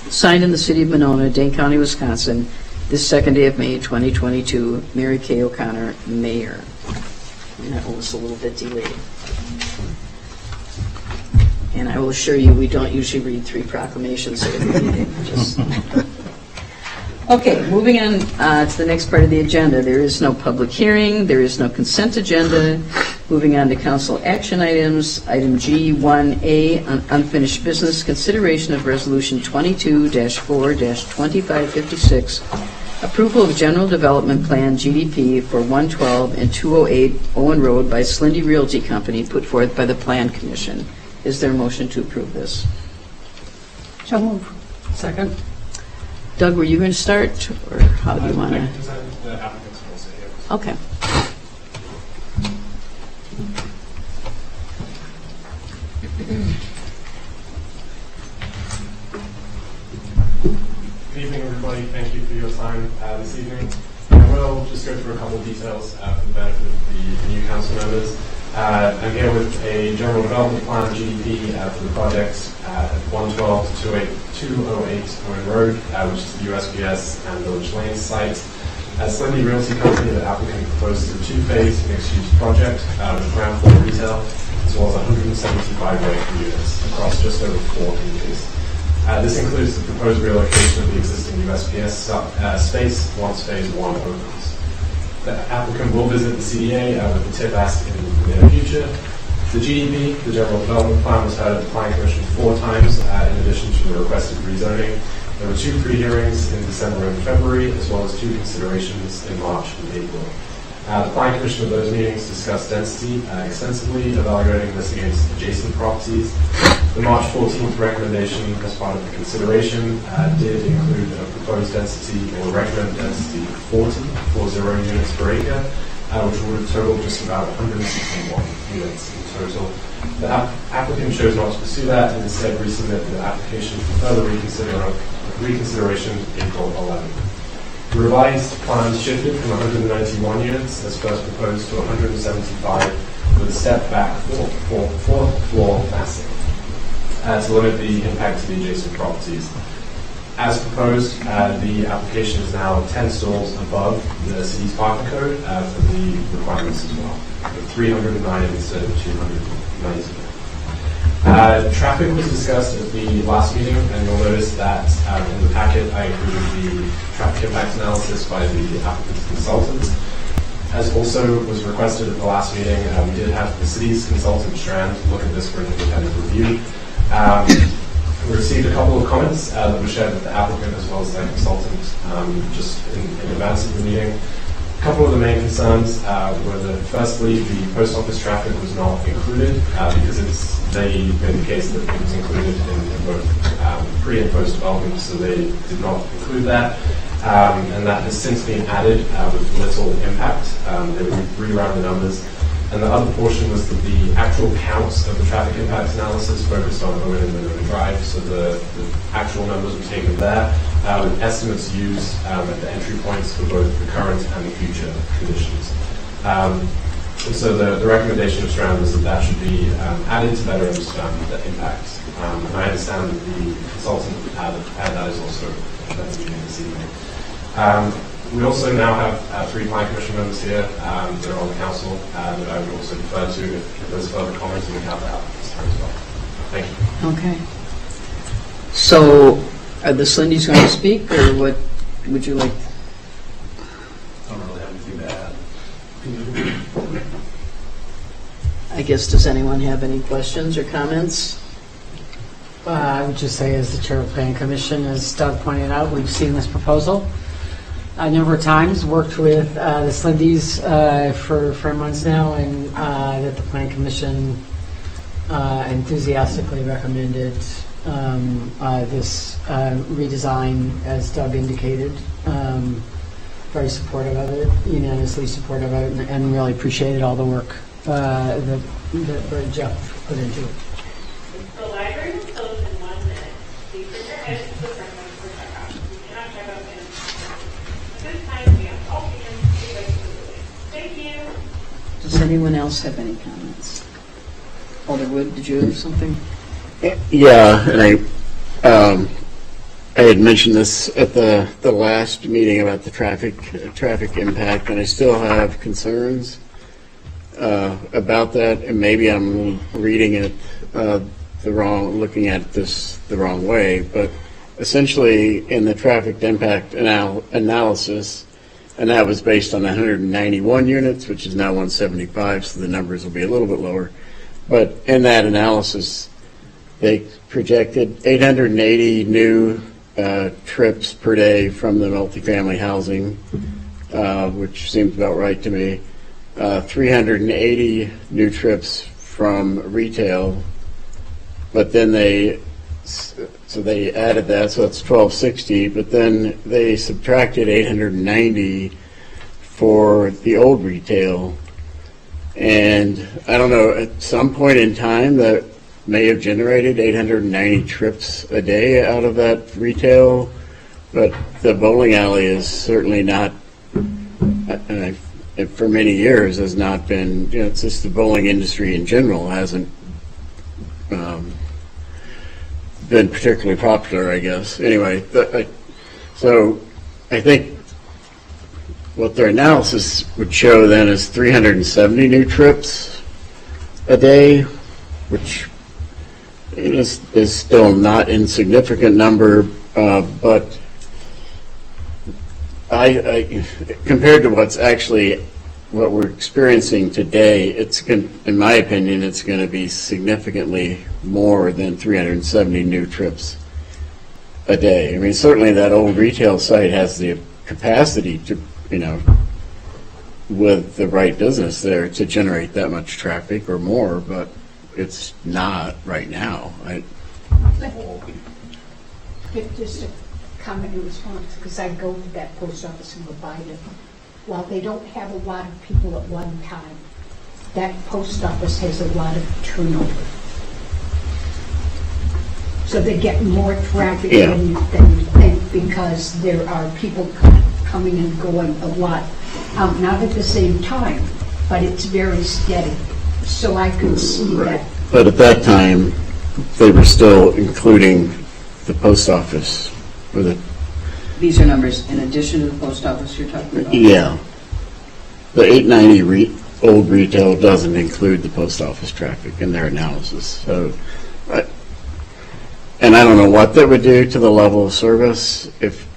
Signed in the city of Monona, Dane County, Wisconsin, this second day of May 2022, Mary Kay O'Connor, Mayor. And that was a little bit delayed. And I will assure you, we don't usually read 3 proclamations at every meeting. Okay, moving on to the next part of the agenda. There is no public hearing. There is no consent agenda. Moving on to council action items. Item G1A, unfinished business, consideration of Resolution 22-4-2556, approval of General Development Plan GDP for 112 and 208 Owen Road by Slindy Realty Company, put forth by the Plan Commission. Is there a motion to approve this? So move. Second. Doug, were you going to start, or how do you want to? Okay. Good evening, everybody. Thank you for your time this evening. I will just go through a couple of details for the benefit of the new council members. I'm here with a general development plan, GDP, for the project at 112 to 208 Owen Road, which is the USPS and Village Lane site. As Slindy Realty Company, the applicant proposes a 2-phase mixed-use project with ground floor retail, as well as 175 waiting units across just over 4 communities. This includes the proposed relocation of the existing USPS space once phase 1 opens. The applicant will visit the CDA with the TIP asked in the near future. The GDP, the General Development Plan, was heard at the Planning Commission 4 times in addition to the requested rezoning. There were 2 pre-hearings in December and February, as well as 2 considerations in March and April. The Planning Commission of those meetings discussed density extensively, evaluating this against adjacent properties. The March 14th recommendation as part of the consideration did include a proposed density or recommended density of 40 units per acre, which would total just about 161 units in total. The applicant chose not to pursue that and instead resubmitted the application for further reconsideration April 11th. The revised plans shifted from 191 units as first proposed to 175 with a step back for floor massing to limit the impact to the adjacent properties. As proposed, the application is now 10 stalls above the city's parking code for the requirements as well, with 309 instead of 290. Traffic was discussed at the last meeting, and you'll notice that in the packet I included the traffic impact analysis by the applicant's consultant. As also was requested at the last meeting, we did have the city's consultant, Strand, look at this for an independent review. We received a couple of comments that were shared with the applicant as well as their consultant just in advance of the meeting. A couple of the main concerns were that firstly, the post office traffic was not included because they made the case that it was included in both pre and post development, so they did not include that. And that has since been added with little impact. They reran the numbers. And the other portion was that the actual counts of the traffic impact analysis focused on Owen and Monona Drive, so the actual numbers were taken there, with estimates used at the entry points for both the current and the future conditions. And so the recommendation of Strand was that should be added to better understand the impact. And I understand that the consultant had that is also at the meeting this evening. We also now have 3 Planning Commission members here that are on the council that I would also defer to if there's further comments, and we have the applicants here as well. Thank you. Okay. So, are the Slindys going to speak, or what would you like? I don't really have anything to add. I guess, does anyone have any questions or comments? I would just say, as the chair of the Planning Commission, as Doug pointed out, we've seen this proposal a number of times, worked with the Slindys for months now, and that the Planning Commission enthusiastically recommended this redesign, as Doug indicated. Very supportive of it, unanimously supportive of it, and really appreciated all the work that Jeff put into it. The library will close in 1 minute. Please bring your items to the front desk for checkout. You cannot check out items. At this time, we have all patrons to the building. Thank you. Does anyone else have any comments? Alder Wood, did you have something? Yeah, and I had mentioned this at the last meeting about the traffic impact, and I still have concerns about that, and maybe I'm reading it looking at this the wrong way, but essentially in the traffic impact analysis, and that was based on 191 units, which is now 175, so the numbers will be a little bit lower. But in that analysis, they projected 880 new trips per day from the multifamily housing, which seems about right to me. 380 new trips from retail, but then they added that, so it's 1260, but then they subtracted 890 for the old retail. And I don't know, at some point in time that may have generated 890 trips a day out of that retail, but the bowling alley is certainly not, for many years has not been, it's just the bowling industry in general hasn't been particularly popular, I guess. Anyway, so I think what their analysis would show then is 370 new trips a day, which is still not insignificant number, but I compared to what we're experiencing today, in my opinion, it's going to be significantly more than 370 new trips a day. I mean, certainly that old retail site has the capacity to, with the right business there, to generate that much traffic or more, but it's not right now. Just a comment in response, because I go to that post office in Leviton. While they don't have a lot of people at one time, that post office has a lot of turnover. So they get more traffic than you think, because there are people coming and going a lot, not at the same time, but it's very steady. So I could see that. But at that time, they were still including the post office. These are numbers in addition to the post office you're talking about? Yeah. The 890 old retail doesn't include the post office traffic in their analysis. So, and I don't know what that would do to the level of service if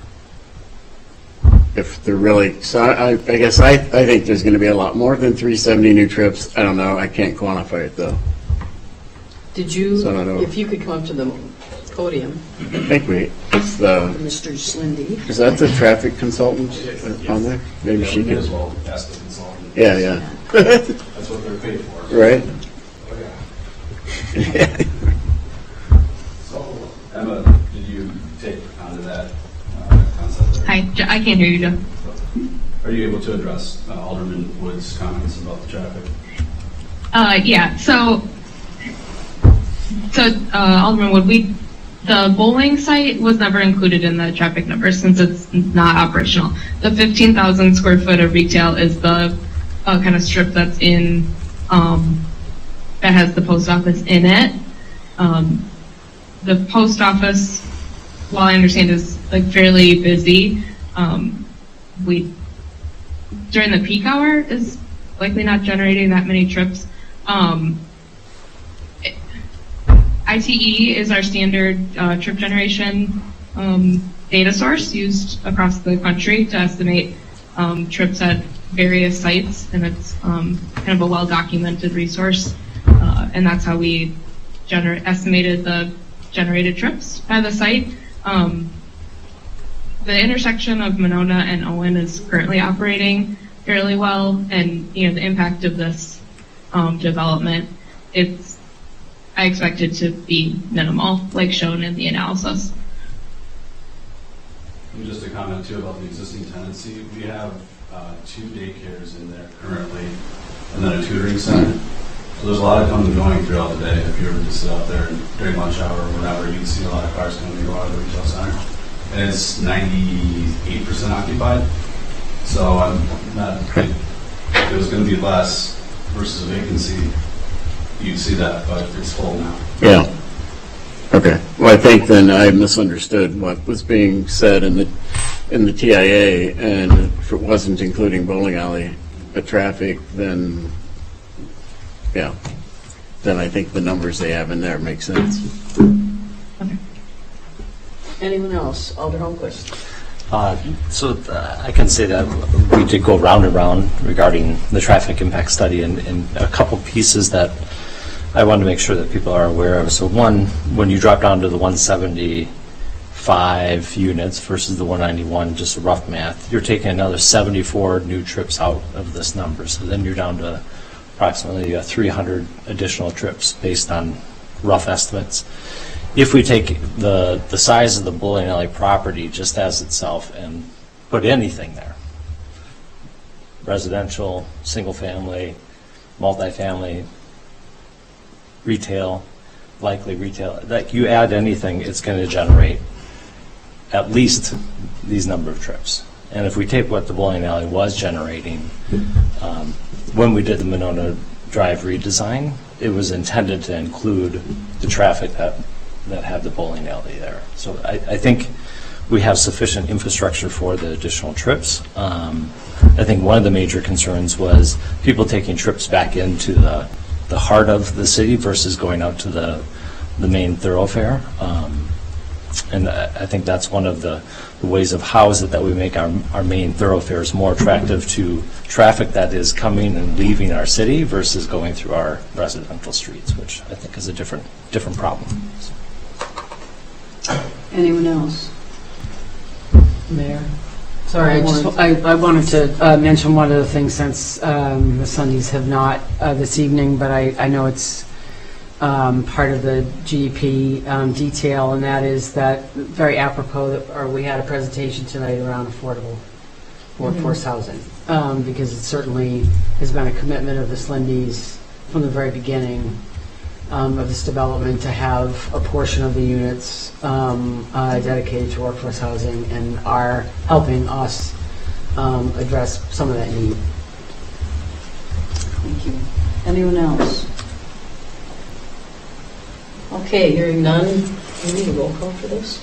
they're really, so I guess I think there's going to be a lot more than 370 new trips. I don't know. I can't quantify it though. Did you, So I don't know. if you could come up to the podium, I think it's Mr. Slindy. is that the traffic consultant on there? Maybe she May as can. well ask the consultant. Yeah. That's what they're paid for. Right? Oh, yeah. So, Emma, did you take onto that concept? Hi, I can't hear you, Joe. Are you able to address Alderman Wood's comments about the traffic? Yeah, so Alderman Wood, the bowling site was never included in the traffic numbers since it's not operational. The 15,000 square foot of retail is the kind of strip that's in, that has the post office in it. The post office, while I understand, is like fairly busy. During the peak hour is likely not generating that many trips. ITE is our standard trip generation data source used across the country to estimate trips at various sites, and it's kind of a well-documented resource, and that's how we estimated the generated trips by the site. The intersection of Monona and Owen is currently operating fairly well, and the impact of this development, I expect it to be minimal, like shown in the analysis. And just a comment too about the existing tenancy. We have 2 daycares in there currently, and then a tutoring center. So there's a lot of coming and going throughout the day. If you were to sit out there during lunch hour or whatever, you can see a lot of cars coming and going out of the retail center. And it's 98% occupied. So I'm not, if it was going to be less, versus vacancy, you'd see that, but it's full now. Yeah. Okay. Well, I think then I misunderstood what was being said in the TIA, and if it wasn't including bowling alley traffic, then yeah, then I think the numbers they have in there make sense. Anyone else? Alder Holmquist. I can say that we did go round and round regarding the traffic impact study, and a couple pieces that I wanted to make sure that people are aware of. So one, when you drop down to the 175 units versus the 191, just rough math, you're taking another 74 new trips out of this number. So then you're down to approximately 300 additional trips based on rough estimates. If we take the size of the bowling alley property just as itself and put anything there, residential, single family, multifamily, retail, likely retail, like you add anything, it's going to generate at least these number of trips. And if we take what the bowling alley was generating, when we did the Monona Drive redesign, it was intended to include the traffic that had the bowling alley there. So I think we have sufficient infrastructure for the additional trips. I think one of the major concerns was people taking trips back into the heart of the city versus going out to the main thoroughfare. And I think that's one of the ways of how is it that we make our main thoroughfares more attractive to traffic that is coming and leaving our city versus going through our residential streets, which I think is a different problem. Anyone else? Mayor? Sorry, I wanted to mention one of the things since the Sundays have not this evening, but I know it's part of the GDP detail, and that is that very apropos that we had a presentation tonight around affordable workforce housing, because it certainly has been a commitment of the Slendies from the very beginning of this development to have a portion of the units dedicated to workforce housing, and are helping us address some of that need. Thank you. Anyone else? Okay, hearing none. We need a roll call for this?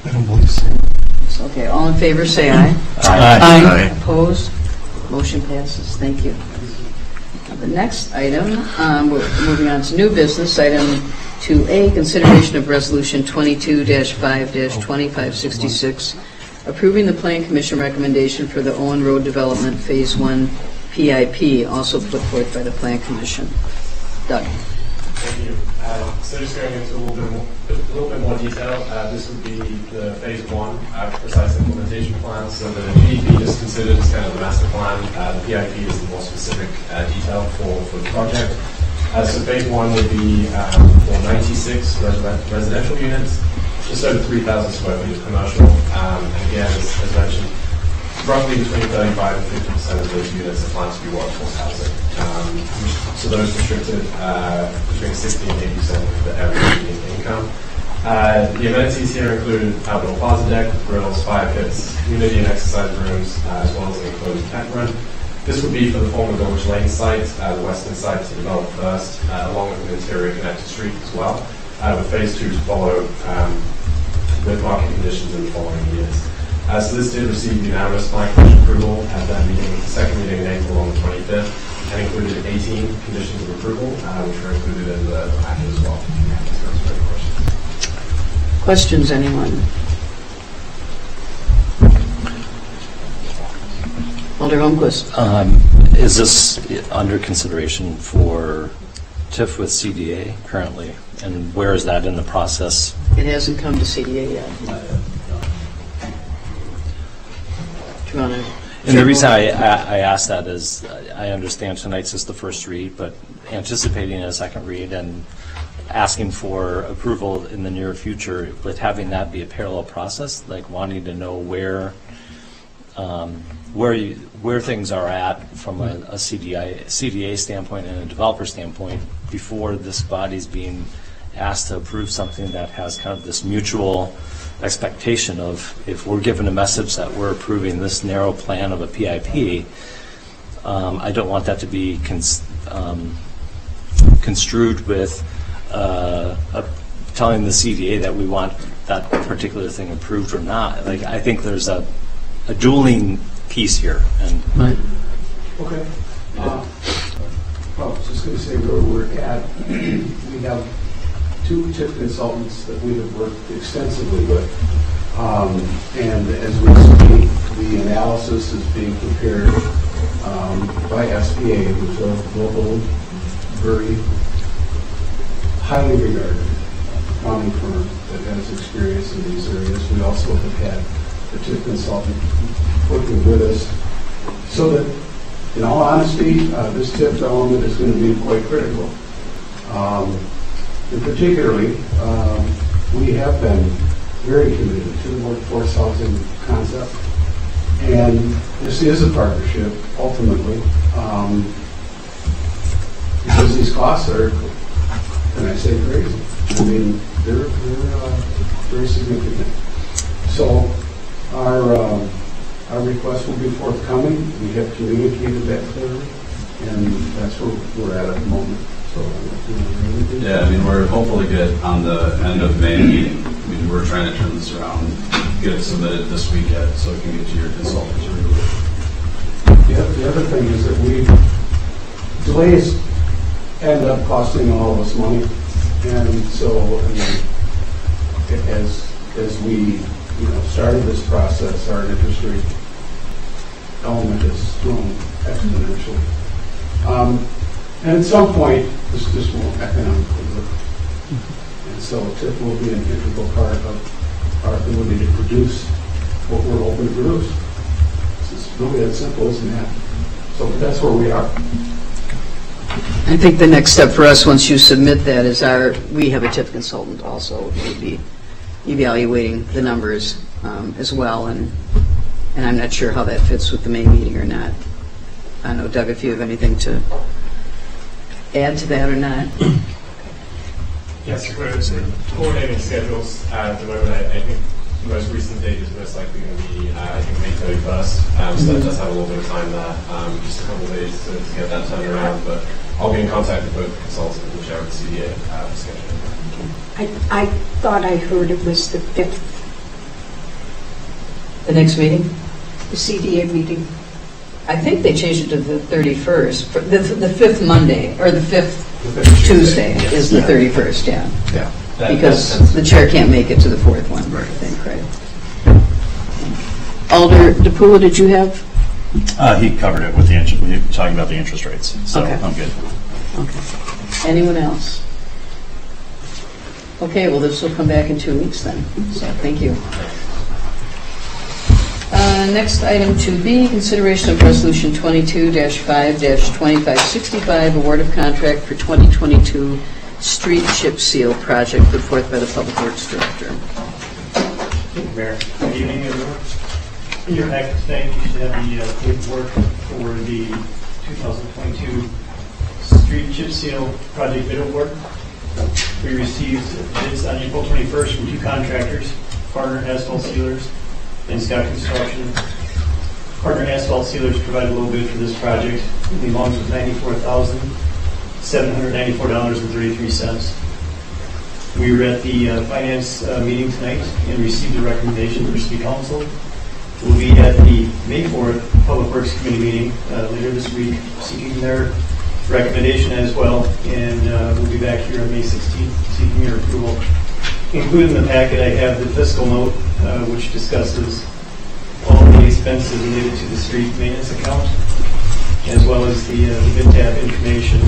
I don't believe so. Okay, all in favor say aye. Aye. Opposed? Motion passes. Thank you. Now, the next item, we're moving on to new business. Item 2A, consideration of Resolution 22-5-2566, approving the Plan Commission recommendation for the Owen Road Development Phase 1 PIP, also put forth by the Plan Commission. Doug. Thank you. So just going into a little bit more detail, this would be the phase 1 precise implementation plan. So the GDP is considered as kind of the master plan. The PIP is the more specific detail for the project. So phase 1 would be for 96 residential units, just over 3,000 square feet of commercial. And again, as mentioned, roughly between 35 and 50% of those units are planned to be workforce housing. So those restricted between 60 and 80% of the average median income. The amenities here include outdoor plaza deck, grills, fire pits, community and exercise rooms, as well as an enclosed pet run. This would be for the former Village Lane site, the western site to develop first, along with an interior connected street as well, with phase 2 to follow with market conditions in the following years. So this did receive unanimous Plan Commission approval at that meeting, the second meeting in April on the 25th, and included 18 conditions of approval, which are included in the package as well. Questions, anyone? Alder Holmquist. Is this under consideration for TIF with CDA currently, and where is that in the process? It hasn't come to CDA yet. Do you want to? And the reason I ask that is I understand tonight's just the first read, but anticipating a second read and asking for approval in the near future, with having that be a parallel process, like wanting to know where things are at from a CDA standpoint and a developer standpoint before this body's being asked to approve something that has kind of this mutual expectation of, if we're given a message that we're approving this narrow plan of a PIP, I don't want that to be construed with telling the CDA that we want that particular thing approved or not. Like, I think there's a dueling piece here, and Right. Okay. Well, I was just going to say where we're at. We have 2 TIP consultants that we have worked extensively with. And as we speak, the analysis is being prepared by SBA, who's a local, very highly regarded accounting firm that has experience in these areas. We also have had the TIP consultant working with us so that, in all honesty, this TIP element is going to be quite critical. And particularly, we have been very committed to the workforce housing concept. And this is a partnership, ultimately, because these costs are, can I say crazy? I mean, they're very significant. So our request will be forthcoming. We have communicated that clearly, and that's where we're at the moment. So, Yeah, I mean, we're hopeful to get on the end of May meeting. I mean, we're trying to turn this around, get it submitted this weekend so it can get to your consultants. The other thing is that delays end up costing all of us money, and so as we started this process, our interest rate element has grown exponentially. And at some point, this won't economically work. And so TIP will be an integral part of our ability to produce what we're hoping to produce. It's really that simple, isn't it? So that's where we are. I think the next step for us, once you submit that, is we have a TIP consultant also who will be evaluating the numbers as well, and I'm not sure how that fits with the May meeting or not. I don't know, Doug, if you have anything to add to that or not. Yes, we're coordinating schedules at the moment. I think the most recent date is most likely going to be, I think, May 31st. So that does have a little bit of time there, just a couple of days to get that turned around. But I'll be in contact with both consultants and share with the CDA for scheduling. I thought I heard it was the 5th, The next meeting? the CDA meeting. I think they changed it to the 31st, the 5th Monday, or the 5th Tuesday is the 31st, yeah. Yeah. Because the chair can't make it to the 4th one, I think, right? Alder DePula, did you have? He covered it with talking about the interest rates, so Okay. I'm good. Okay. Anyone else? Okay, well, this will come back in 2 weeks then, so thank you. Next item 2B, consideration of resolution 22-5-2565, award of contract for 2022 street chip seal project put forth by the Public Works Director. Thank you, Mayor. Good evening, everyone. In your packet tonight, you should have the paperwork for the 2022 street chip seal project bid award. We received bids on April 21st from 2 contractors, Partner Asphalt Sealers and Scott Construction. Partner Asphalt Sealers provided a low bid for this project. The amount was $94,794.33. We were at the finance meeting tonight and received a recommendation from City Council. We'll be at the May 4th Public Works Committee meeting later this week, seeking their recommendation as well, and we'll be back here on May 16th seeking your approval. Included in the packet, I have the fiscal note, which discusses all the expenses related to the street maintenance account, as well as the bid tab information.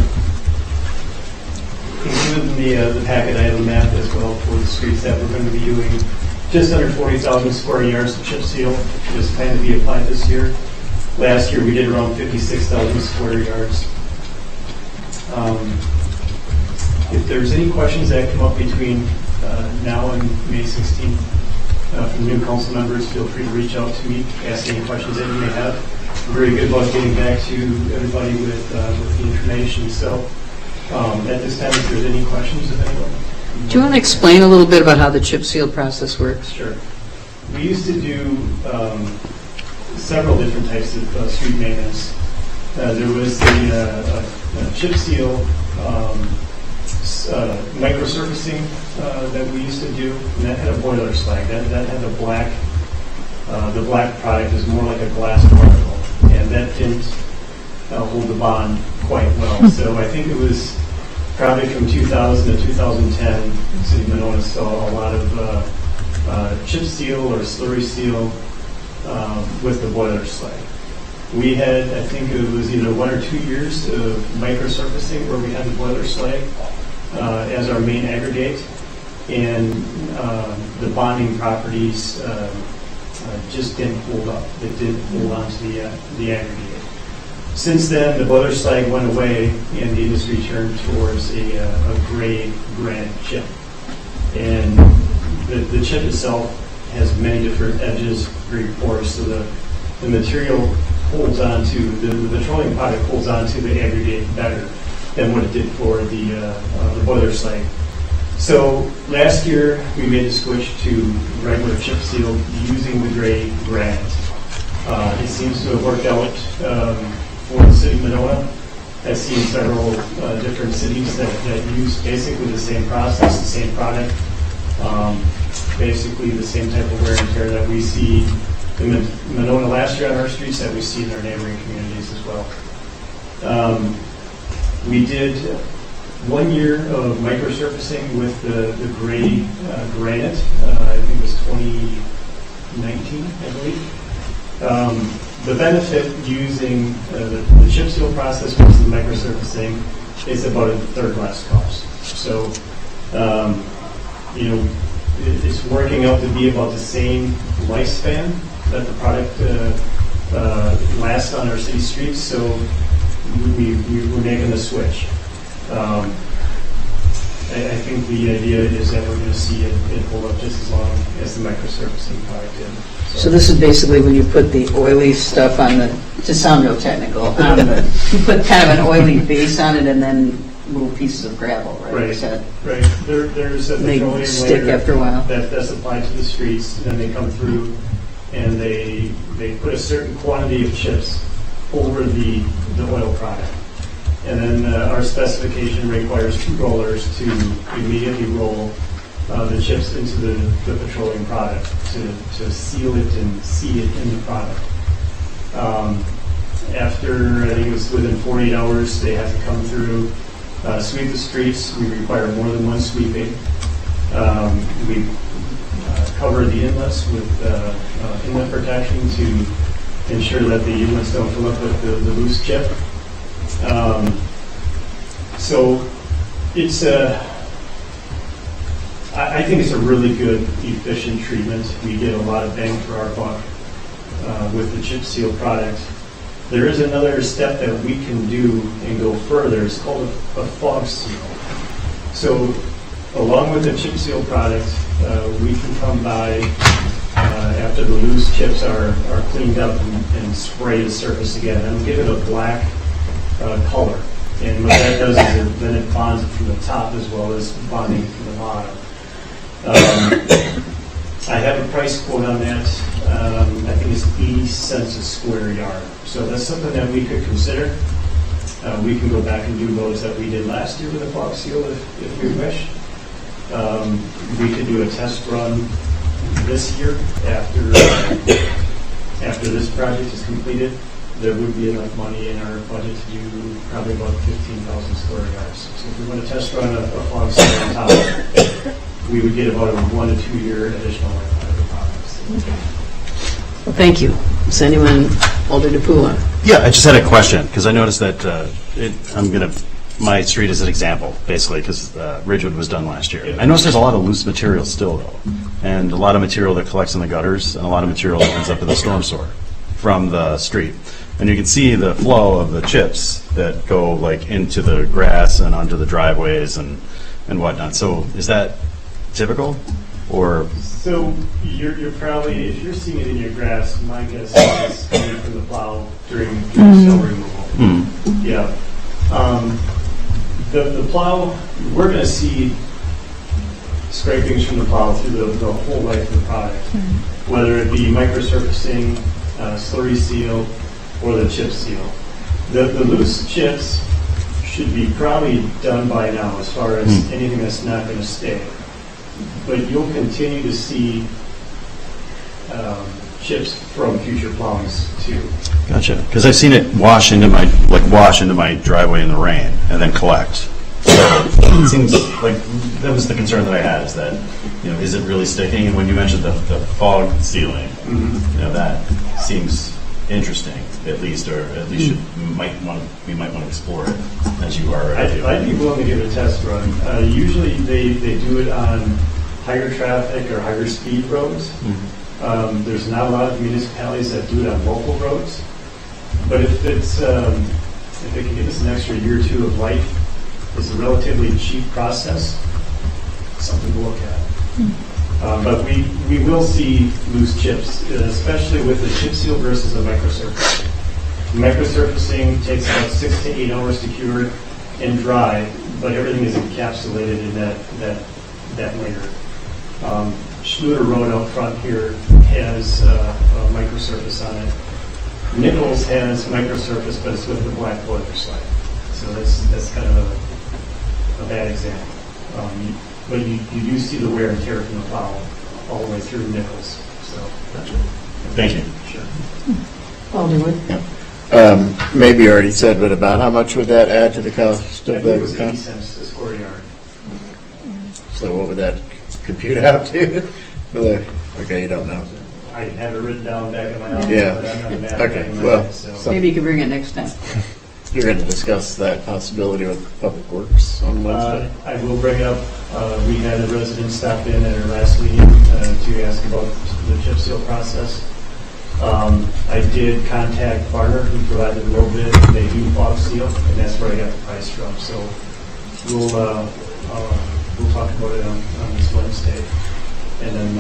Included in the packet, I have a map as well for the streets that we're going to be doing. Just under 40,000 square yards of chip seal is planned to be applied this year. Last year, we did around 56,000 square yards. If there's any questions that come up between now and May 16th from new council members, feel free to reach out to me, ask any questions that you may have. I'm very good about getting back to everybody with the information. So at this time, if there's any questions of anyone. Do you want to explain a little bit about how the chip seal process works? Sure. We used to do several different types of street maintenance. there was a chip seal microsurfacing that we used to do, and that had a boiler slag. That had the black product is more like a glass particle, and that didn't hold the bond quite well. So I think it was probably from 2000 to 2010, City of Monona saw a lot of chip seal or slurry seal with the boiler slag. We had, I think it was either 1 or 2 years of microsurfacing where we had the boiler slag as our main aggregate, and the bonding properties just didn't hold up. It didn't hold on to the aggregate. Since then, the boiler slag went away, and the industry turned towards a gray granite chip. And the chip itself has many different edges, very porous, so the material holds on to, the petroleum product holds on to the aggregate better than what it did for the boiler slag. So last year, we made a switch to regular chip seal using the gray granite. It seems to have worked out for the city of Monona. I've seen several different cities that use basically the same process, the same product, basically the same type of wear and tear that we see in Monona last year on our streets that we see in our neighboring communities as well. We did 1 year of microsurfacing with the gray granite. I think it was 2019, I believe. The benefit using the chip seal process versus the microsurfacing is about a third less cost. So, it's working out to be about the same lifespan that the product lasts on our city streets. So we're making the switch. I think the idea is that we're going to see it hold up just as long as the microsurfacing product did. So this is basically when you put the oily stuff on to sound real technical, you put kind of an oily base on it and then little pieces of gravel, right? Right. There's a they petroleum stick layer after a while. that's applied to the streets, then they come through and they put a certain quantity of chips over the oil product. And then our specification requires 2 rollers to immediately roll the chips into the petroleum product to seal it and seed it in the product. After, I think it was within 48 hours, they have to come through, sweep the streets. We require more than one sweeping. We cover the inlets with inlet protection to ensure that the inlets don't fill up with the loose chip. So it's I think it's a really good, efficient treatment. We get a lot of bang for our buck with the chip seal product. There is another step that we can do and go further. It's called a fog seal. So along with the chip seal product, we can come by after the loose chips are cleaned up and spray the surface again and give it a black color. And what that does is then it bonds it from the top as well as bonding it from the bottom. I have a price quote on that. I think it's 80 cents a square yard. So that's something that we could consider. We can go back and do those that we did last year with the fog seal if we wish. We could do a test run this year after this project is completed. There would be enough money in our budget to do probably about 15,000 square yards. So if we want to test run a fog seal on top, we would get about a 1 to 2 year additional life out of the products. Well, thank you. Is anyone older to Pula? Yeah, I just had a question, because I noticed that my street is an example, basically, because Ridgewood was done last year. I noticed there's a lot of loose material still, though, and a lot of material that collects in the gutters, and a lot of material that ends up in the storm sewer from the street. And you can see the flow of the chips that go like into the grass and onto the driveways and whatnot. So is that typical, or? So you're probably, if you're seeing it in your grass, my guess is it's coming from the plow during snow removal. Yeah. The plow, we're going to see scrapings from the plow through the whole life of the product, whether it be microsurfacing, slurry seal, or the chip seal. The loose chips should be probably done by now as far as anything that's not going to stay. But you'll continue to see chips from future plowings too. Gotcha. Because I've seen it wash into my driveway in the rain and then collect. So it seems like that was the concern that I had, is that, is it really sticking? And when you mentioned the fog sealing, that seems interesting, at least, or at least we might want to explore it as you are. I'd be willing to give it a test run. Usually they do it on higher traffic or higher speed roads. There's not a lot of municipalities that do it on local roads. But if they can give us an extra year or two of life, it's a relatively cheap process, something to look at. But we will see loose chips, especially with the chip seal versus a microsurface. Microsurfacing takes about 6 to 8 hours to cure and dry, but everything is encapsulated in that layer. Schluter Road out front here has a microsurface on it. Nichols has microsurface, but it's with the black boiler slide. So that's kind of a bad example. But you do see the wear and tear from the plow all the way through Nichols. So Thank you. Sure. Maybe you already said, but about how much would that add to the cost I of think it the was 80 cents a square yard. So what would that compute out to? Okay, you don't know. I have it written down back in my office, Yeah. but I'm not a math Okay, guy in my well, head, so. so- Maybe you could bring it next time. You're going to discuss that possibility with Public Works on Wednesday? I will bring it up. We had a resident stop in at our last meeting to ask about the chip seal process. I did contact Barner, who provided a little bit. They do fog seal, and that's where I got the price from. So we'll talk about it on this Wednesday. And then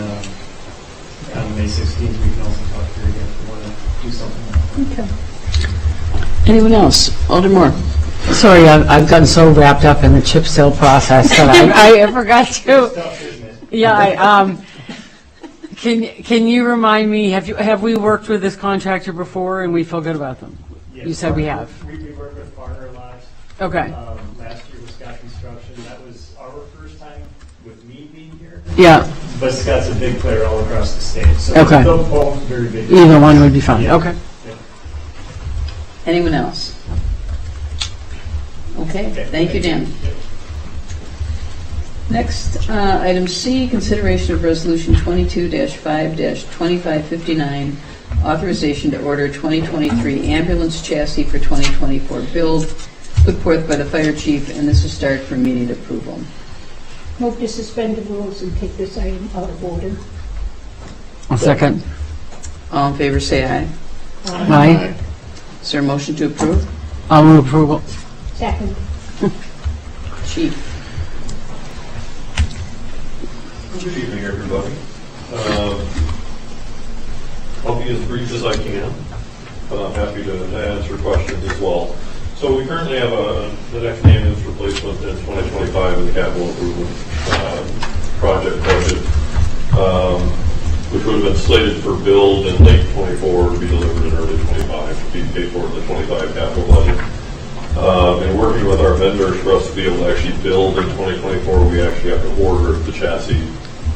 on May 16th, we can also talk here again if we want to do something. Okay. Anyone else? Alder Moore. Sorry, I've gotten so wrapped up in the chip seal process that I forgot to. Stuff, isn't it? Yeah, can you remind me, have we worked with this contractor before and we feel good about them? Yes, You said we have. We work with Barner a lot. Okay. Last year with Scott Construction, that was our first time with me being here. Yeah, But Scott's a big player all across the state, so Okay. they're both very big. either one would be fine. Yeah. Okay. Anyone else? Okay, thank you, Dan. Next, item C, consideration of resolution 22-5-2559, authorization to order 2023 ambulance chassis for 2024 build, put forth by the fire chief, and this is start for immediate approval. Move to suspend the rules and take this item out of order. I'll second. All in favor, say aye. Aye. Is there a motion to approve? I'll move approval. Second. Chief. Good evening, everybody. I'll be as brief as I can, but I'm happy to answer questions as well. So we currently have the next ambulance replacement in 2025 in the capital improvement project budget, which would have been slated for build in late 24 to be delivered in early 25 to be paid for in the 25 capital budget. And working with our vendors for us to be able to actually build in 2024, we actually have to order the chassis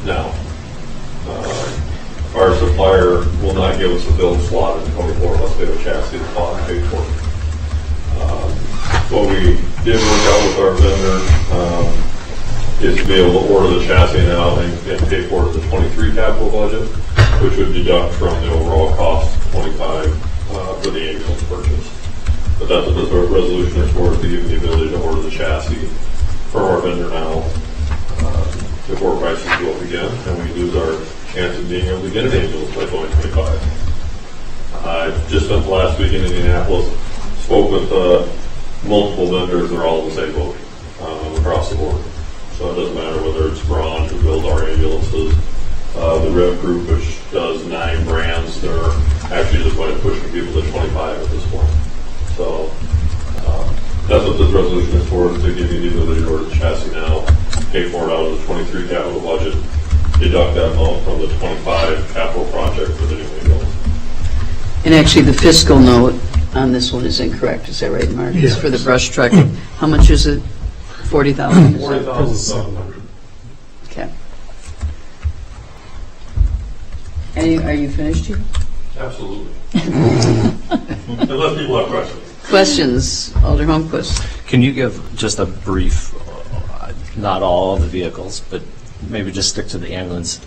now. Our supplier will not give us a build slot in 24 unless we have a chassis that's bought and paid for. What we did work out with our vendor is to be able to order the chassis now and pay for it in the 23 capital budget, which would deduct from the overall cost of 25 for the ambulance purchase. But that's what this resolution is for, to give you the ability to order the chassis from our vendor now before prices go up again, and we lose our chance of being able to get an ambulance by 2025. I just spent the last week in Indianapolis, spoke with multiple vendors. They're all in the same boat across the board. So it doesn't matter whether it's Braun who builds our ambulances, the Rev Group, which does 9 brands, they're actually just going to push people to 25 at this point. So that's what this resolution is for, is to give you the ability to order the chassis now, pay for it out of the 23 capital budget, deduct that amount from the 25 capital project for the new ambulance. And actually, the fiscal note on this one is incorrect. Is that right, Mark? It's Yeah. for the brush truck. How much is it? 40,000? 40,700. Okay. Are you finished here? Absolutely. Unless people have questions. Questions, Alder Holmquist? Can you give just a brief, not all of the vehicles, but maybe just stick to the ambulance,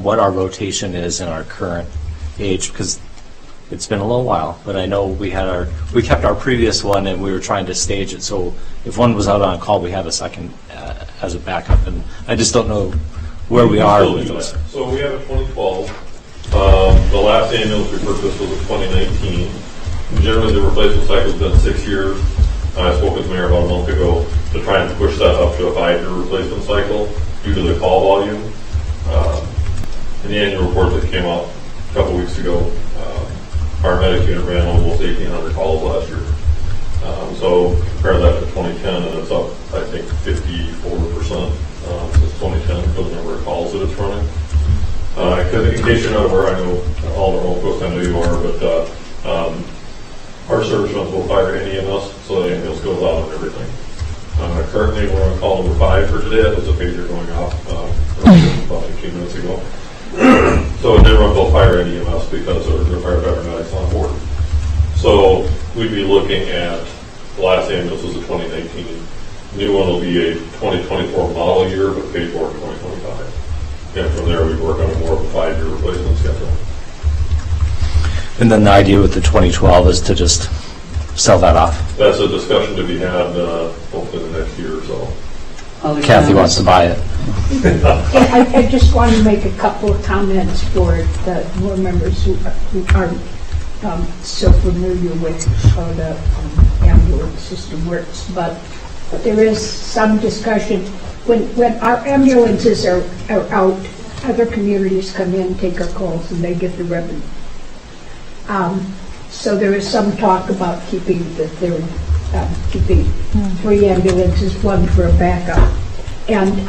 what our rotation is in our current age? Because it's been a little while, but I know we kept our previous one and we were trying to stage it, so if one was out on call, we have a second as a backup, and I just don't know where we are with those. So we have a 2012. The last ambulance we purchased was a 2019. Generally, the replacement cycle has been 6 years. I spoke with the mayor about a month ago to try and push that up to a 5-year replacement cycle due to the call volume. In the annual report that came out a couple weeks ago, our medic unit ran almost 1,800 calls last year. So compare that to 2010, and it's up, I think, 54% since 2010 for the number of calls that it's running. In case you're not aware, I know all the Holmquist, I know you are, but our service runs will fire any EMS, so the ambulance goes out and everything. Currently, we're on call number 5 for today. That was a pager going off about 15 minutes ago. So they run both fire and EMS because they're firefighter medics on board. So we'd be looking at, the last ambulance was a 2019. New one will be a 2024 model year, but paid for in 2025. And from there, we work on a more of a 5-year replacement schedule. And then the idea with the 2012 is to just sell that off. That's a discussion to be had hopefully in the next year or so. Kathy wants to buy it. I just want to make a couple of comments for the board members who aren't so familiar with how the ambulance system works. But there is some discussion. When our ambulances are out, other communities come in, take our calls, and they get the revenue. So there is some talk about keeping 3 ambulances, 1 for a backup. And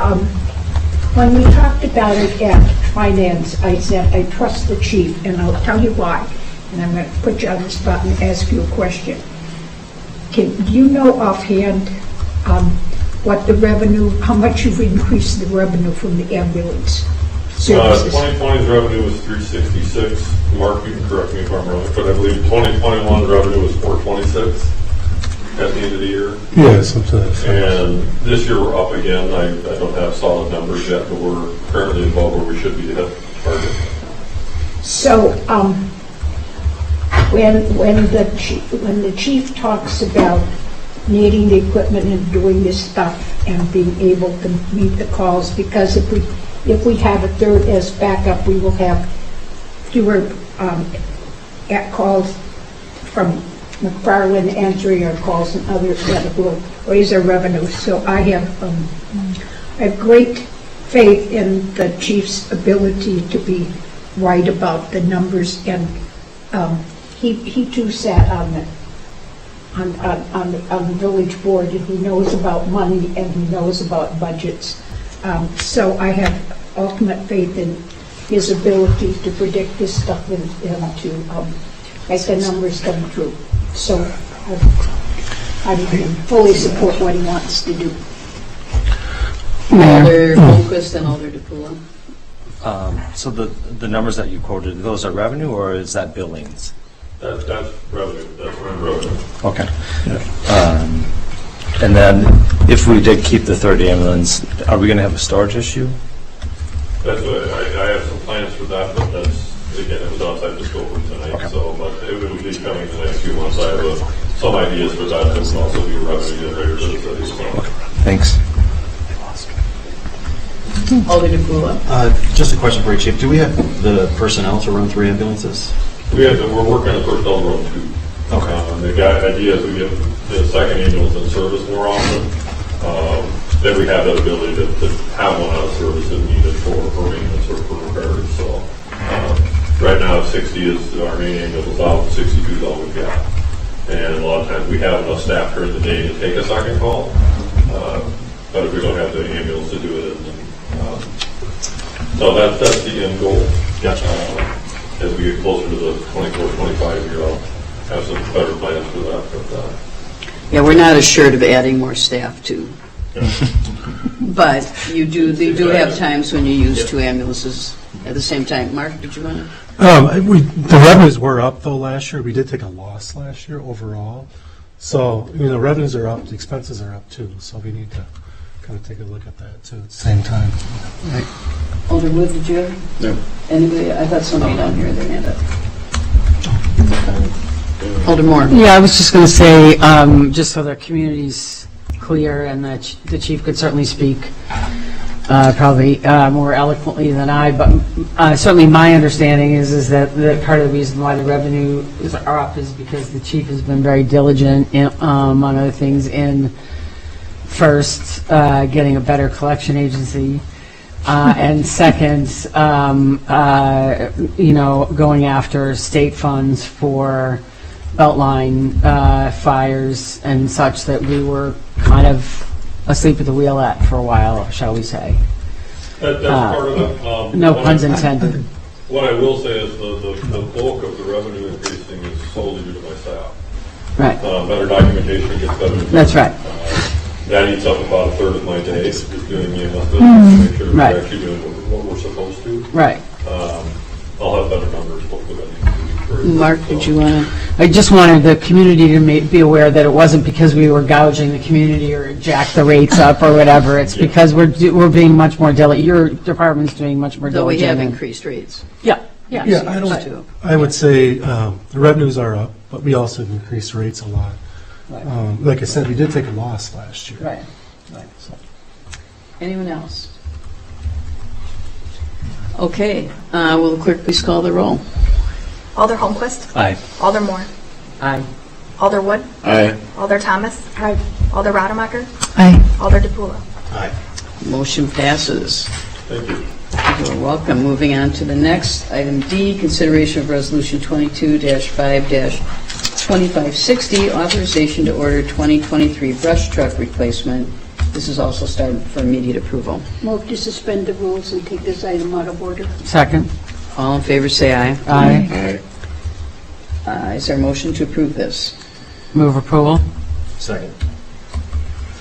when we talked about it at finance, I said, I trust the chief, and I'll tell you why. And I'm going to put you on the spot and ask you a question. Do you know offhand what the revenue, how much you've increased the revenue from the ambulance services? 2020's revenue was 366. Mark, you can correct me if I'm wrong, but I believe 2021 revenue was 426 at the end of the year. Yeah, something like that. And this year we're up again. I don't have solid numbers yet, but we're currently above where we should be to hit target. So when the chief talks about needing the equipment and doing this stuff and being able to meet the calls, because if we have a third as backup, we will have fewer calls from McFarland answering our calls and others that will raise our revenue. So I have great faith in the chief's ability to be right about the numbers, and he too sat on the village board, and he knows about money and he knows about budgets. So I have ultimate faith in his ability to predict this stuff and to make the numbers come true. So I fully support what he wants to do. Alder Holmquist and Alder DePula. So the numbers that you quoted, those are revenue or is that billings? That's revenue. That's revenue. Okay. And then if we did keep the 30 ambulance, are we going to have a storage issue? That's what I have some plans for that, but that's, again, it was outside the scope of tonight. Okay. So, but it would be coming in the next few months. I have some ideas for that. That would also be a revenue generator for the city as well. Thanks. Alder DePula. Just a question for you, Chief. Do we have the personnel to run 3 ambulances? We're working on the first double run 2. Okay. The idea is we get the second ambulance in service more often. Then we have that ability to have one out of service if needed for maintenance or for repairs. So right now 60 is our main ambulance out, 62 is all we've got. And a lot of times we have enough staff during the day to take a second call. But if we don't have the ambulance to do it, so that's the end goal. Gotcha. As we get closer to the 24, 25 year old. have some better plans for that. But, Yeah, we're not assured of adding more staff too. But you do have times when you use two ambulances at the same time. Mark, did you want to? The revenues were up though last year. We did take a loss last year overall. So, revenues are up, the expenses are up too. So we need to kind of take a look at that too at the same time. Right. Alderwood, did you have? No. Anybody? I thought somebody down here had their hand up. Alder Moore. Yeah, I was just going to say, just so the community's clear and that the chief could certainly speak probably more eloquently than I, but certainly my understanding is that part of the reason why the revenue are up is because the chief has been very diligent, among other things, in first getting a better collection agency, and second, going after state funds for Beltline fires and such that we were kind of asleep at the wheel at for a while, shall we say. that's part of it. No puns intended. What I will say is the bulk of the revenue increasing is solely due to my staff. Right. Better documentation gets better. That's right. That eats up about a third of my day, is doing me a method to make sure Right. we're actually doing what we're supposed to. Right. I'll have better numbers hopefully by the end of the week. Mark, did you want to? I just wanted the community to be aware that it wasn't because we were gouging the community or jack the rates up or whatever. It's because we're being much more diligent. Your department's doing much more Though we diligent. have increased rates. Yeah. Yeah. Yeah, I would say the revenues are up, but we also increased rates a lot. Right. Like I said, we did take a loss last year. Right. Right. So. Anyone else? Okay. Will the clerk please call the roll? Alder Holmquist. Aye. Alder Moore. Aye. Alder Wood. Aye. Alder Thomas. Aye. Alder Rademacher. Aye. Alder DePula. Motion passes. Thank you. You're welcome. Moving on to the next, item D, consideration of Resolution 22-5-2560, authorization to order 2023 brush truck replacement. This is also started for immediate approval. Move to suspend the rules and take this item out of order. Second. All in favor, say aye. Aye. Is there a motion to approve this? Move approval. Second.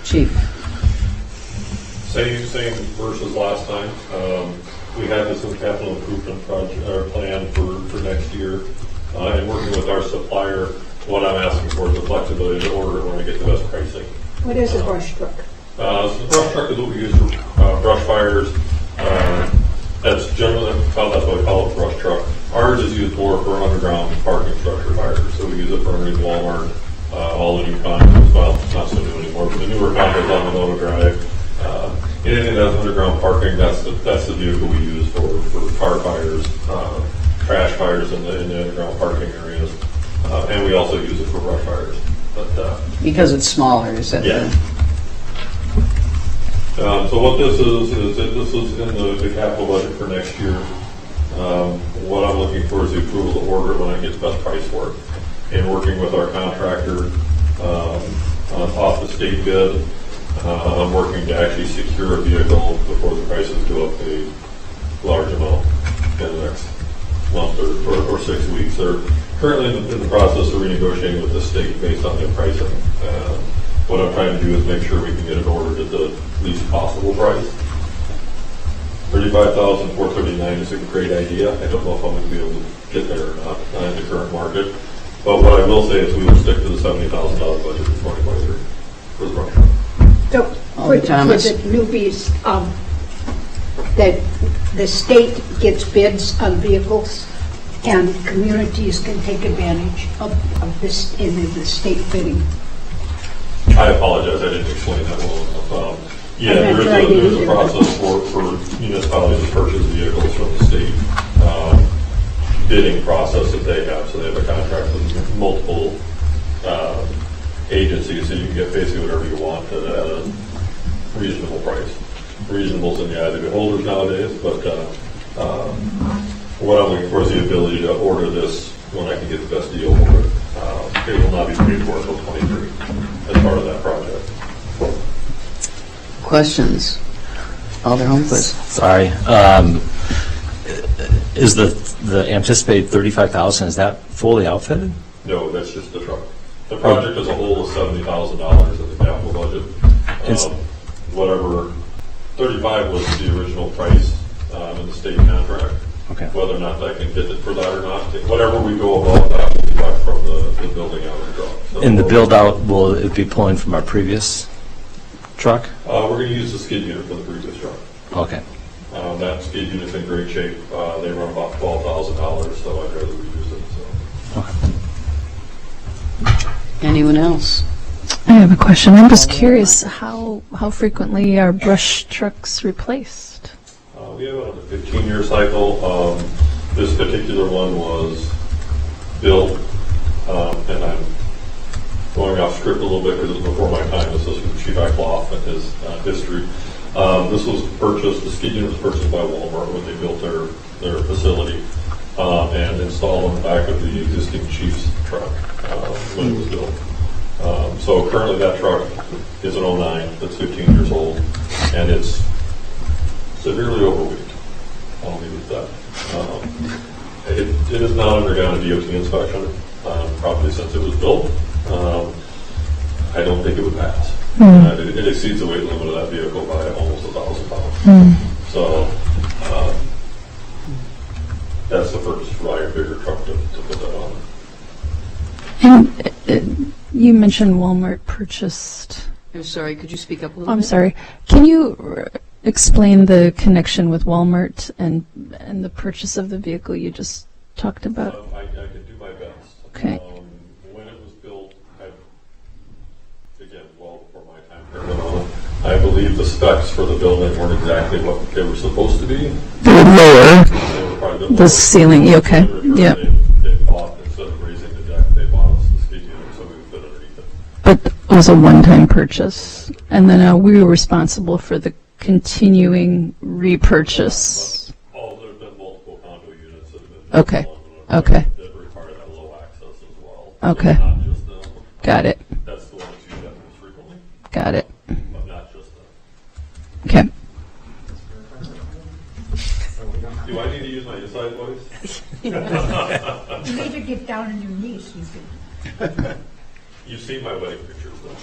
Chief? Same versus last time. We have this capital improvement project or plan for next year. And working with our supplier, what I'm asking for is the flexibility to order it when I get the best pricing. What is a brush truck? So the brush truck is what we use for brush fires. That's generally, that's why we call it brush truck. Ours is used more for underground parking structure fires. So we use it for underneath Walmart, all the new condos, well, not so new anymore, but the newer condos on the Nova Drive. Anything that's underground parking, that's the vehicle we use for car fires, trash fires in the underground parking areas. And we also use it for brush fires. But, Because it's smaller, is that? yeah. So what this is this is in the capital budget for next year. What I'm looking for is the approval to order it when I get the best price for it. And working with our contractor off the state bid, I'm working to actually secure a vehicle before the prices go up a large amount in the next month or 6 weeks. They're currently in the process of renegotiating with the state based on their pricing. What I'm trying to do is make sure we can get it ordered at the least possible price. $35,439 is a great idea. I don't know if I'm going to be able to get there or not in the current market. But what I will say is we will stick to the $70,000 budget for 2023 for the brush. So, for the newbies, that the state gets bids on vehicles and communities can take advantage of this in the state bidding. I apologize, I didn't explain that well enough. There's a process for municipalities to purchase vehicles from the state bidding process that they have. So they have a contract with multiple agencies, so you can get basically whatever you want at a reasonable price. Reasonable's in the eye of the beholder nowadays, but what I'm looking for is the ability to order this when I can get the best deal for it. It will not be paid for until 23 as part of that project. Questions? Alder Holmquist. Sorry. Is the anticipated 35,000, is that fully outfitted? No, that's just the truck. The project as a whole is $70,000 in the capital budget. Whatever, 35 was the original price in the state contract. Okay. Whether or not that can get it for that or not, whatever we go above that will be back from the building out of the truck. So In the build-out, will it be pulling from our previous truck? we're going to use the skid unit for the previous truck. Okay. That skid unit's in great shape. They run about $12,000, so I'd rather reuse it. So. Okay. Anyone else? I have a question. I'm just curious, how frequently are brush trucks replaced? We have it on a 15-year cycle. This particular one was built, and I'm going off script a little bit because it was before my time. This is from Chief Eckloff and his history. This was purchased, the skid unit was purchased by Walmart when they built their facility and installed on the back of the existing Chief's truck when it was built. So currently that truck is an 09, it's 15 years old, and it's severely overweight. I'll leave it at that. It has not undergone a DOT inspection, probably since it was built. I don't think it would pass. It exceeds the weight limit of that vehicle by almost 1,000 pounds. So that's the first bigger truck to put that on. And you mentioned Walmart purchased. I'm sorry, could you speak up a little I'm bit? sorry. Can you explain the connection with Walmart and the purchase of the vehicle you just talked about? I can do my best. Okay. When it was built, again, well before my time here, I believe the specs for the building weren't exactly what they were supposed to be. They were lower. They were probably a bit The lower. ceiling, okay. Yeah. They bought, instead of raising the deck, they bought us the skid unit so we could fit underneath it. But it was a one-time purchase. And then we were responsible for the continuing repurchase. There's been multiple condo units that have been built Okay. along the road Okay. that require that low access as well. Okay. So not just them. Got it. That's the ones you get most frequently, Got it. but not just them. Okay. Do I need to use my inside voice? You need to get down on your knees. You've seen my wedding pictures, though.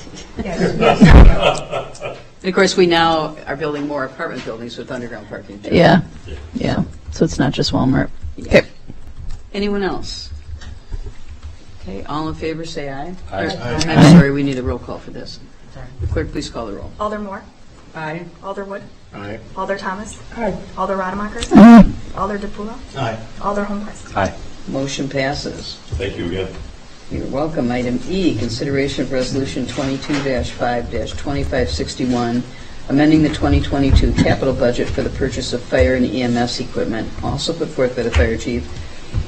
Yes. And of course, we now are building more apartment buildings with underground parking. too. Yeah. Yeah. So it's not just Walmart. Okay. Anyone else? Okay, all in favor, say aye. Aye. I'm sorry, we need a roll call for this. The clerk, please call the roll. Alder Moore. Aye. Alder Wood. Aye. Alder Thomas. Aye. Alder Rademacher. Alder DePula. Aye. Alder Holmquist. Aye. Motion passes. Thank you again. You're welcome. Item E, consideration of resolution 22-5-2561, amending the 2022 capital budget for the purchase of fire and EMS equipment, also put forth by the fire chief,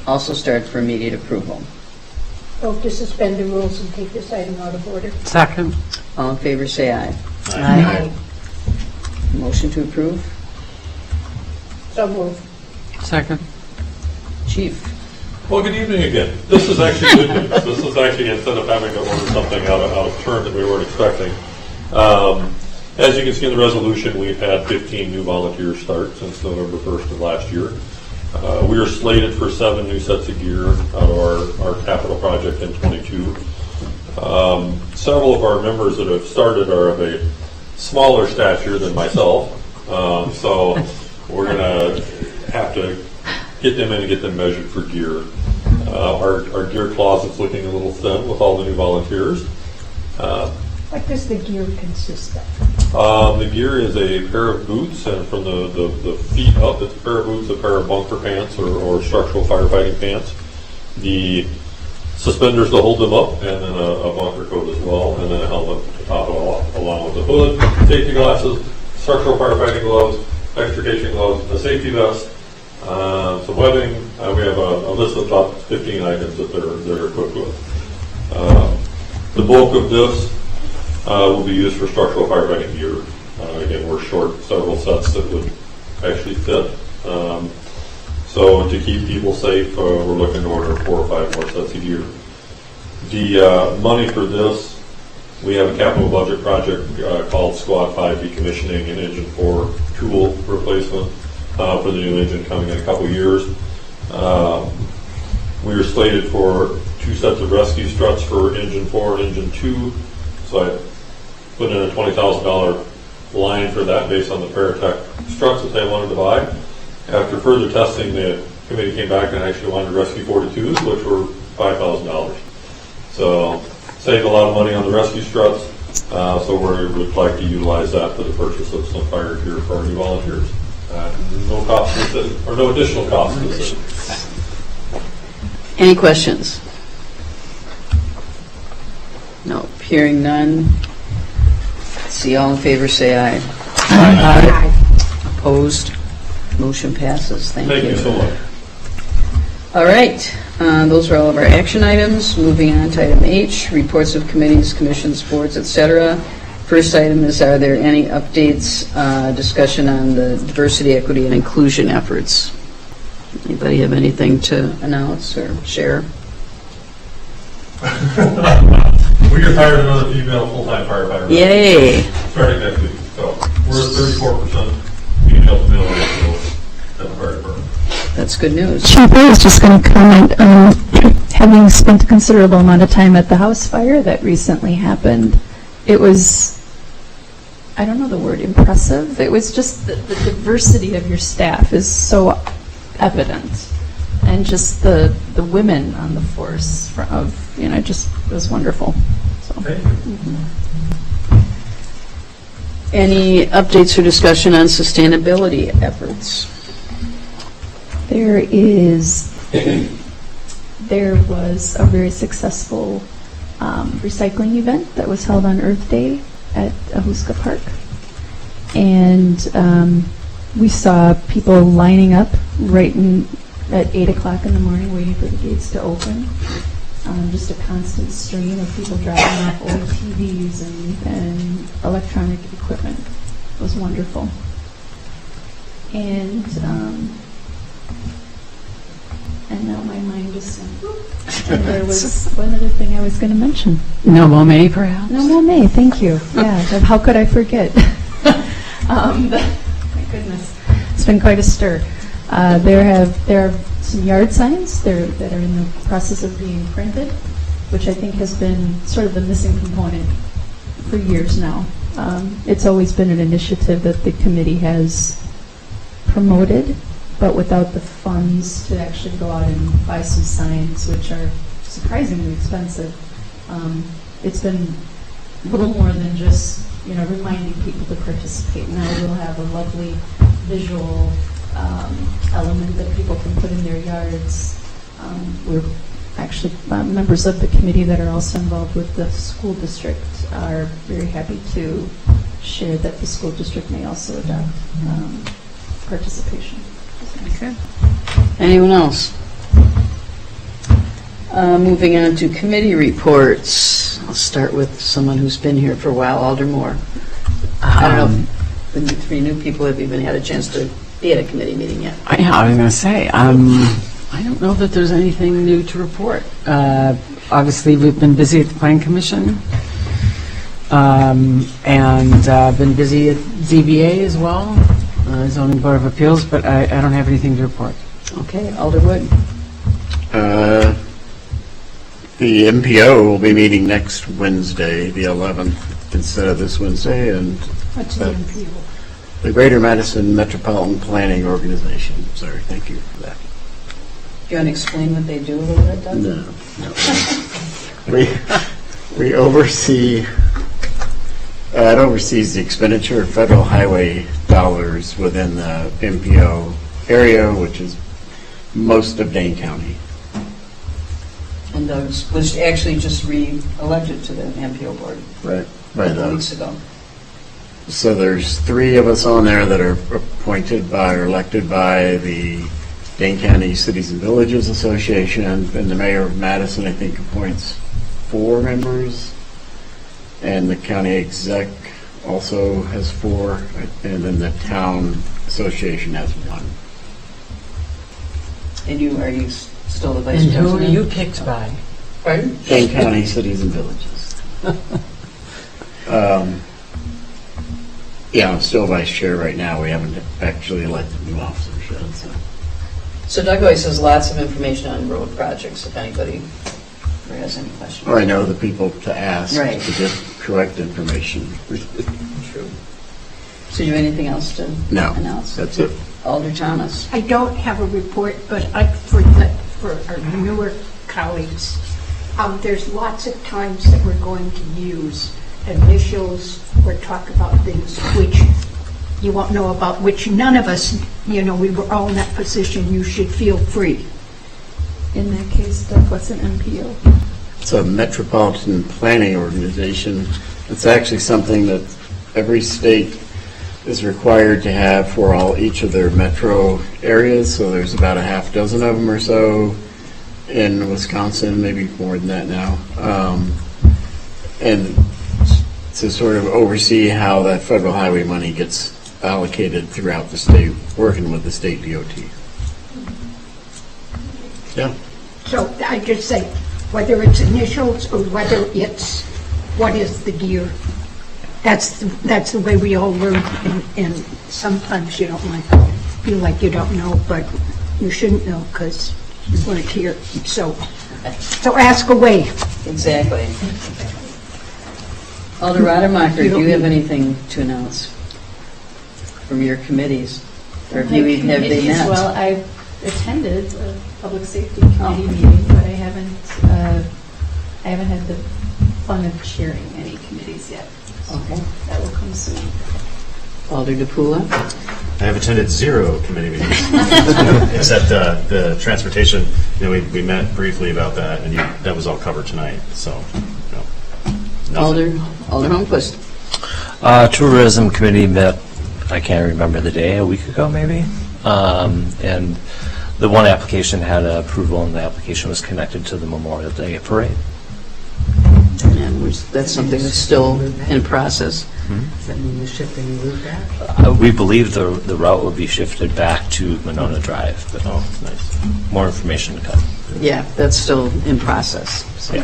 also started for immediate approval. Vote to suspend the rules and take this item out of order. Second. All in favor, say aye. Aye. Motion to approve? So moved. Second. Chief. Well, good evening again. This is actually good news. This is actually, instead of having to order something out of turn that we weren't expecting. As you can see in the resolution, we've had 15 new volunteers start since November 1st of last year. We are slated for 7 new sets of gear out of our capital project in 22. Several of our members that have started are of a smaller stature than myself, so we're going to have to get them in and get them measured for gear. Our gear closet's looking a little thin with all the new volunteers. What does the gear consist of? The gear is a pair of boots, and from the feet up, it's a pair of boots, a pair of bunker pants or structural firefighting pants, the suspenders to hold them up, and then a bunker coat as well, and then a helmet to top it all off, along with the hood, safety glasses, structural firefighting gloves, extrication gloves, a safety vest, some webbing. We have a list of about 15 items that they're equipped with. The bulk of this will be used for structural firefighting gear. Again, we're short several sets that would actually fit. So to keep people safe, we're looking to order 4 or 5 more sets of gear. The money for this, we have a capital budget project called Squad 5 decommissioning and Engine 4 tool replacement for the new engine coming in a couple years. We were slated for 2 sets of rescue struts for engine 4 and engine 2. So I put in a $20,000 line for that based on the Paratech struts that they wanted to buy. After further testing, the committee came back and actually wanted to rescue 42s, which were $5,000. So saved a lot of money on the rescue struts. So we would like to utilize that for the purchase of some fire gear for our new volunteers. No cost or no additional cost to the city. Any questions? No. Hearing none. See, all in favor, say aye. Aye. Opposed? Motion passes. Thank you. Thank you so much. All right. Those are all of our action items. Moving on to item H, reports of committees, commissions, boards, etc. First item is, are there any updates, discussion on the diversity, equity, and inclusion efforts? Anybody have anything to announce or share? We just hired another female full-time firefighter. Yay! Starting next week. So we're at 34% female to male ratio at the fire department. That's good news. Chief, I was just going to comment, having spent a considerable amount of time at the house fire that recently happened, it was, I don't know the word, impressive. It was just the diversity of your staff is so evident. And just the women on the force of, just, it was wonderful. So. Any updates or discussion on sustainability efforts? There was a very successful recycling event that was held on Earth Day at Ahuska Park. And we saw people lining up right at 8 o'clock in the morning waiting for the gates to open. Just a constant stream of people dropping off old TVs and electronic equipment. It was wonderful. And now my mind just went. And there was one other thing I was going to mention. No Mo May, perhaps? No Mo May, thank you. Yeah, how could I forget? My goodness, it's been quite a stir. There are some yard signs that are in the process of being printed, which I think has been sort of the missing component for years now. It's always been an initiative that the committee has promoted, but without the funds to actually go out and buy some signs, which are surprisingly expensive. It's been a little more than just reminding people to participate. Now we'll have a lovely visual element that people can put in their yards. We're actually members of the committee that are also involved with the school district are very happy to share that the school district may also adopt participation. Okay. Anyone else? Moving on to committee reports. I'll start with someone who's been here for a while, Alder Moore. I don't know if the 3 new people have even had a chance to be at a committee meeting yet. I was going to say, I don't know that there's anything new to report. Obviously, we've been busy at the Plan Commission and been busy at ZBA as well, Zoning Board of Appeals, but I don't have anything to report. Okay, Alderwood. The MPO will be meeting next Wednesday, the 11th, instead of this Wednesday, and What's the MPO? the Greater Madison Metropolitan Planning Organization. Sorry, thank you for that. Do you want to explain what they do a little bit, Doug? No. We oversee, it oversees the expenditure of federal highway dollars within the MPO area, which is most of Dane County. And Doug was actually just re-elected to the MPO board Right. a couple weeks ago. So there's 3 of us on there that are appointed by or elected by the Dane County Cities and Villages Association, and the mayor of Madison, I think, appoints 4 members, and the county exec also has 4, and then the town association has 1. And are you still the vice And president? who are you picked by? Pardon? Dane County Cities and Villages. Yeah, I'm still vice chair right now. We haven't actually elected new officers yet. So Doug always has lots of information on road projects, if anybody or has any questions. Or I know the people to ask Right. to get correct information. True. So do you have anything else to No, announce? that's it. Alder Thomas. I don't have a report, but for our newer colleagues, there's lots of times that we're going to use initials or talk about things which you won't know about, which none of us, we were all in that position. You should feel free. In that case, Doug, what's an MPO? It's a Metropolitan Planning Organization. It's actually something that every state is required to have for each of their metro areas. So there's about a half dozen of them or so in Wisconsin, maybe more than that now. And to sort of oversee how that federal highway money gets allocated throughout the state, working with the state DOT. Yeah. So I just say, whether it's initials or whether it's what is the gear, that's the way we all learn. And sometimes you don't feel like you don't know, but you shouldn't know because you weren't here. So ask away. Exactly. Alder Rademacher, do you have anything to announce from your committees? Or have they met? Well, I've attended a public safety committee meeting, but I haven't had the fun of chairing any committees yet. Okay. That will come soon. Alder DePula? I have attended 0 committee meetings, except the transportation. We met briefly about that, and that was all covered tonight. So, Alder Holmquist? Tourism committee met, I can't remember the day, a week ago maybe. And the one application had approval, and the application was connected to the Memorial Day parade. And that's something that's still in process. Does that mean you're shifting the route back? We believe the route will be shifted back to Monona Drive, but nice. more information to come. Yeah, that's still in process. So.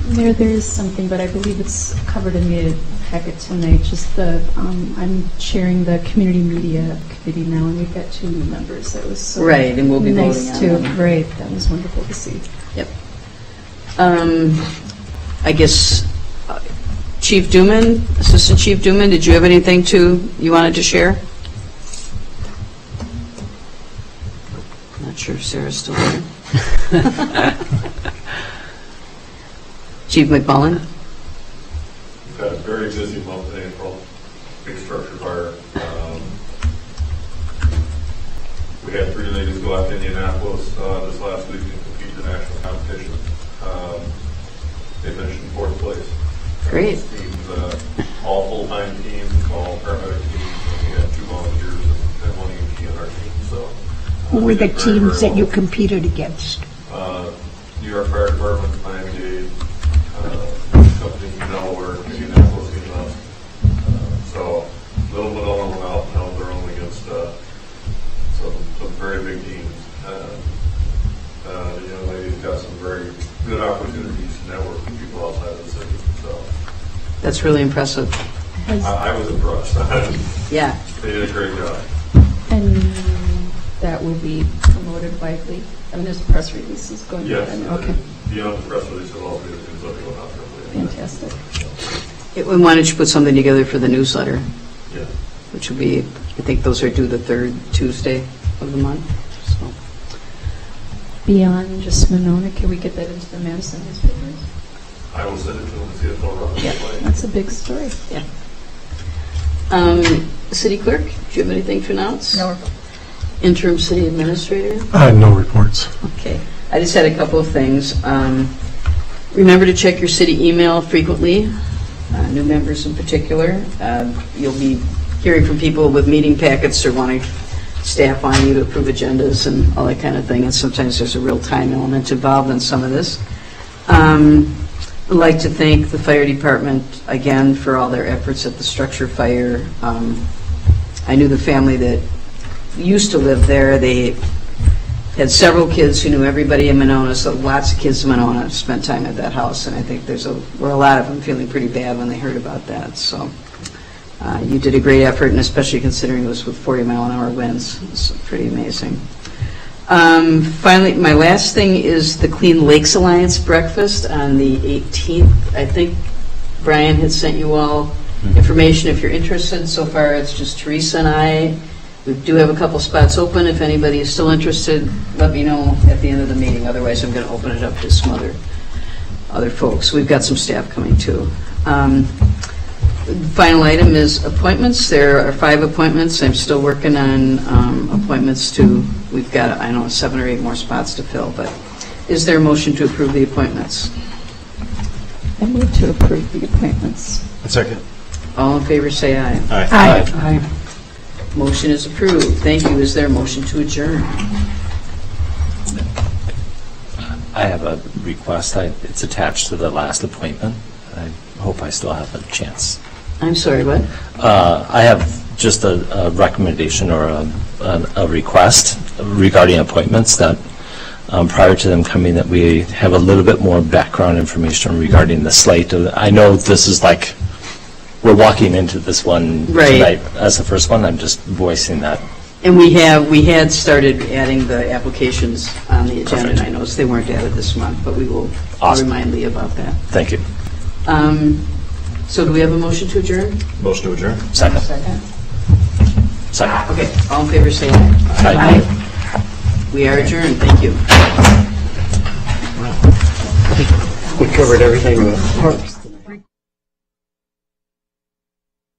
There is something, but I believe it's covered in the packet tonight. Just I'm chairing the community media committee now, and we've got 2 new members. That was so right, and we'll be nice voting on too. them. Right, that was wonderful to see. Yep. I guess Chief Duman, Assistant Chief Duman, did you have anything you wanted to share? Not sure if Sarah's still there. Chief McMullen? We've had a very busy month in April, big structure fire. We had 3 ladies go out to Indianapolis this last week and compete in the national competition. They finished in 4th place. Great. Teams, all full-time teams, all paramedic teams, and we had 2 volunteers and 1 EMT on our team. So, Who were the very, teams very that you well. competed against? New York Fire Department, Miami-Dade, company in Delaware, Indianapolis, so Little Manila went out and held their own against some very big teams. The young lady's got some very good opportunities to network with people outside of the city. So That's really impressive. I was impressed. Yeah. They did a great job. And that will be promoted widely. I mean, there's press releases going Yes. on. Okay, Beyond the press release, it'll also be the newsletter going out there. fantastic. Why don't you put something together for the newsletter, Yeah. which will be, I think those are due the 3rd Tuesday of the month. So. Beyond just Monona, can we get that into the Madison newspapers? I will send it to them and see if they'll run it. That's a big story. Yeah. City Clerk, do you have anything to announce? No. Interim City Administrator? No reports. Okay. I just had a couple of things. Remember to check your city email frequently, new members in particular. You'll be hearing from people with meeting packets or wanting staff on you to approve agendas and all that kind of thing, and sometimes there's a real-time element involved in some of this. I'd like to thank the fire department again for all their efforts at the structure fire. I knew the family that used to live there. They had several kids who knew everybody in Monona, so lots of kids in Monona spent time at that house, and I think were a lot of them feeling pretty bad when they heard about that. So you did a great effort, and especially considering it was with 40-mile-an-hour winds. It's pretty amazing. Finally, my last thing is the Clean Lakes Alliance breakfast on the 18th. I think Brian had sent you all information if you're interested. So far, it's just Teresa and I. We do have a couple spots open. If anybody is still interested, let me know at the end of the meeting. Otherwise, I'm going to open it up to some other folks. We've got some staff coming too. Final item is appointments. There are 5 appointments. I'm still working on appointments to, we've got, 7 or 8 more spots to fill, but is there a motion to approve the appointments? I move to approve the appointments. Second. All in favor, say aye. Aye. Aye. Motion is approved. Thank you. Is there a motion to adjourn? I have a request. It's attached to the last appointment. I hope I still have a chance. I'm sorry, what? I have just a recommendation or a request regarding appointments that prior to them coming, that we have a little bit more background information regarding the slate. I know this is like, we're walking into this one tonight as the first one. I'm just voicing that. And we had started adding the applications on the agenda, Perfect. and I noticed they weren't added this month, but we will Awesome. remind Lee about that. Thank you. So do we have a motion to adjourn? Motion to adjourn. Second. Second. Second. Okay, all in favor, say aye. Aye. We are adjourned. Thank you. We covered everything with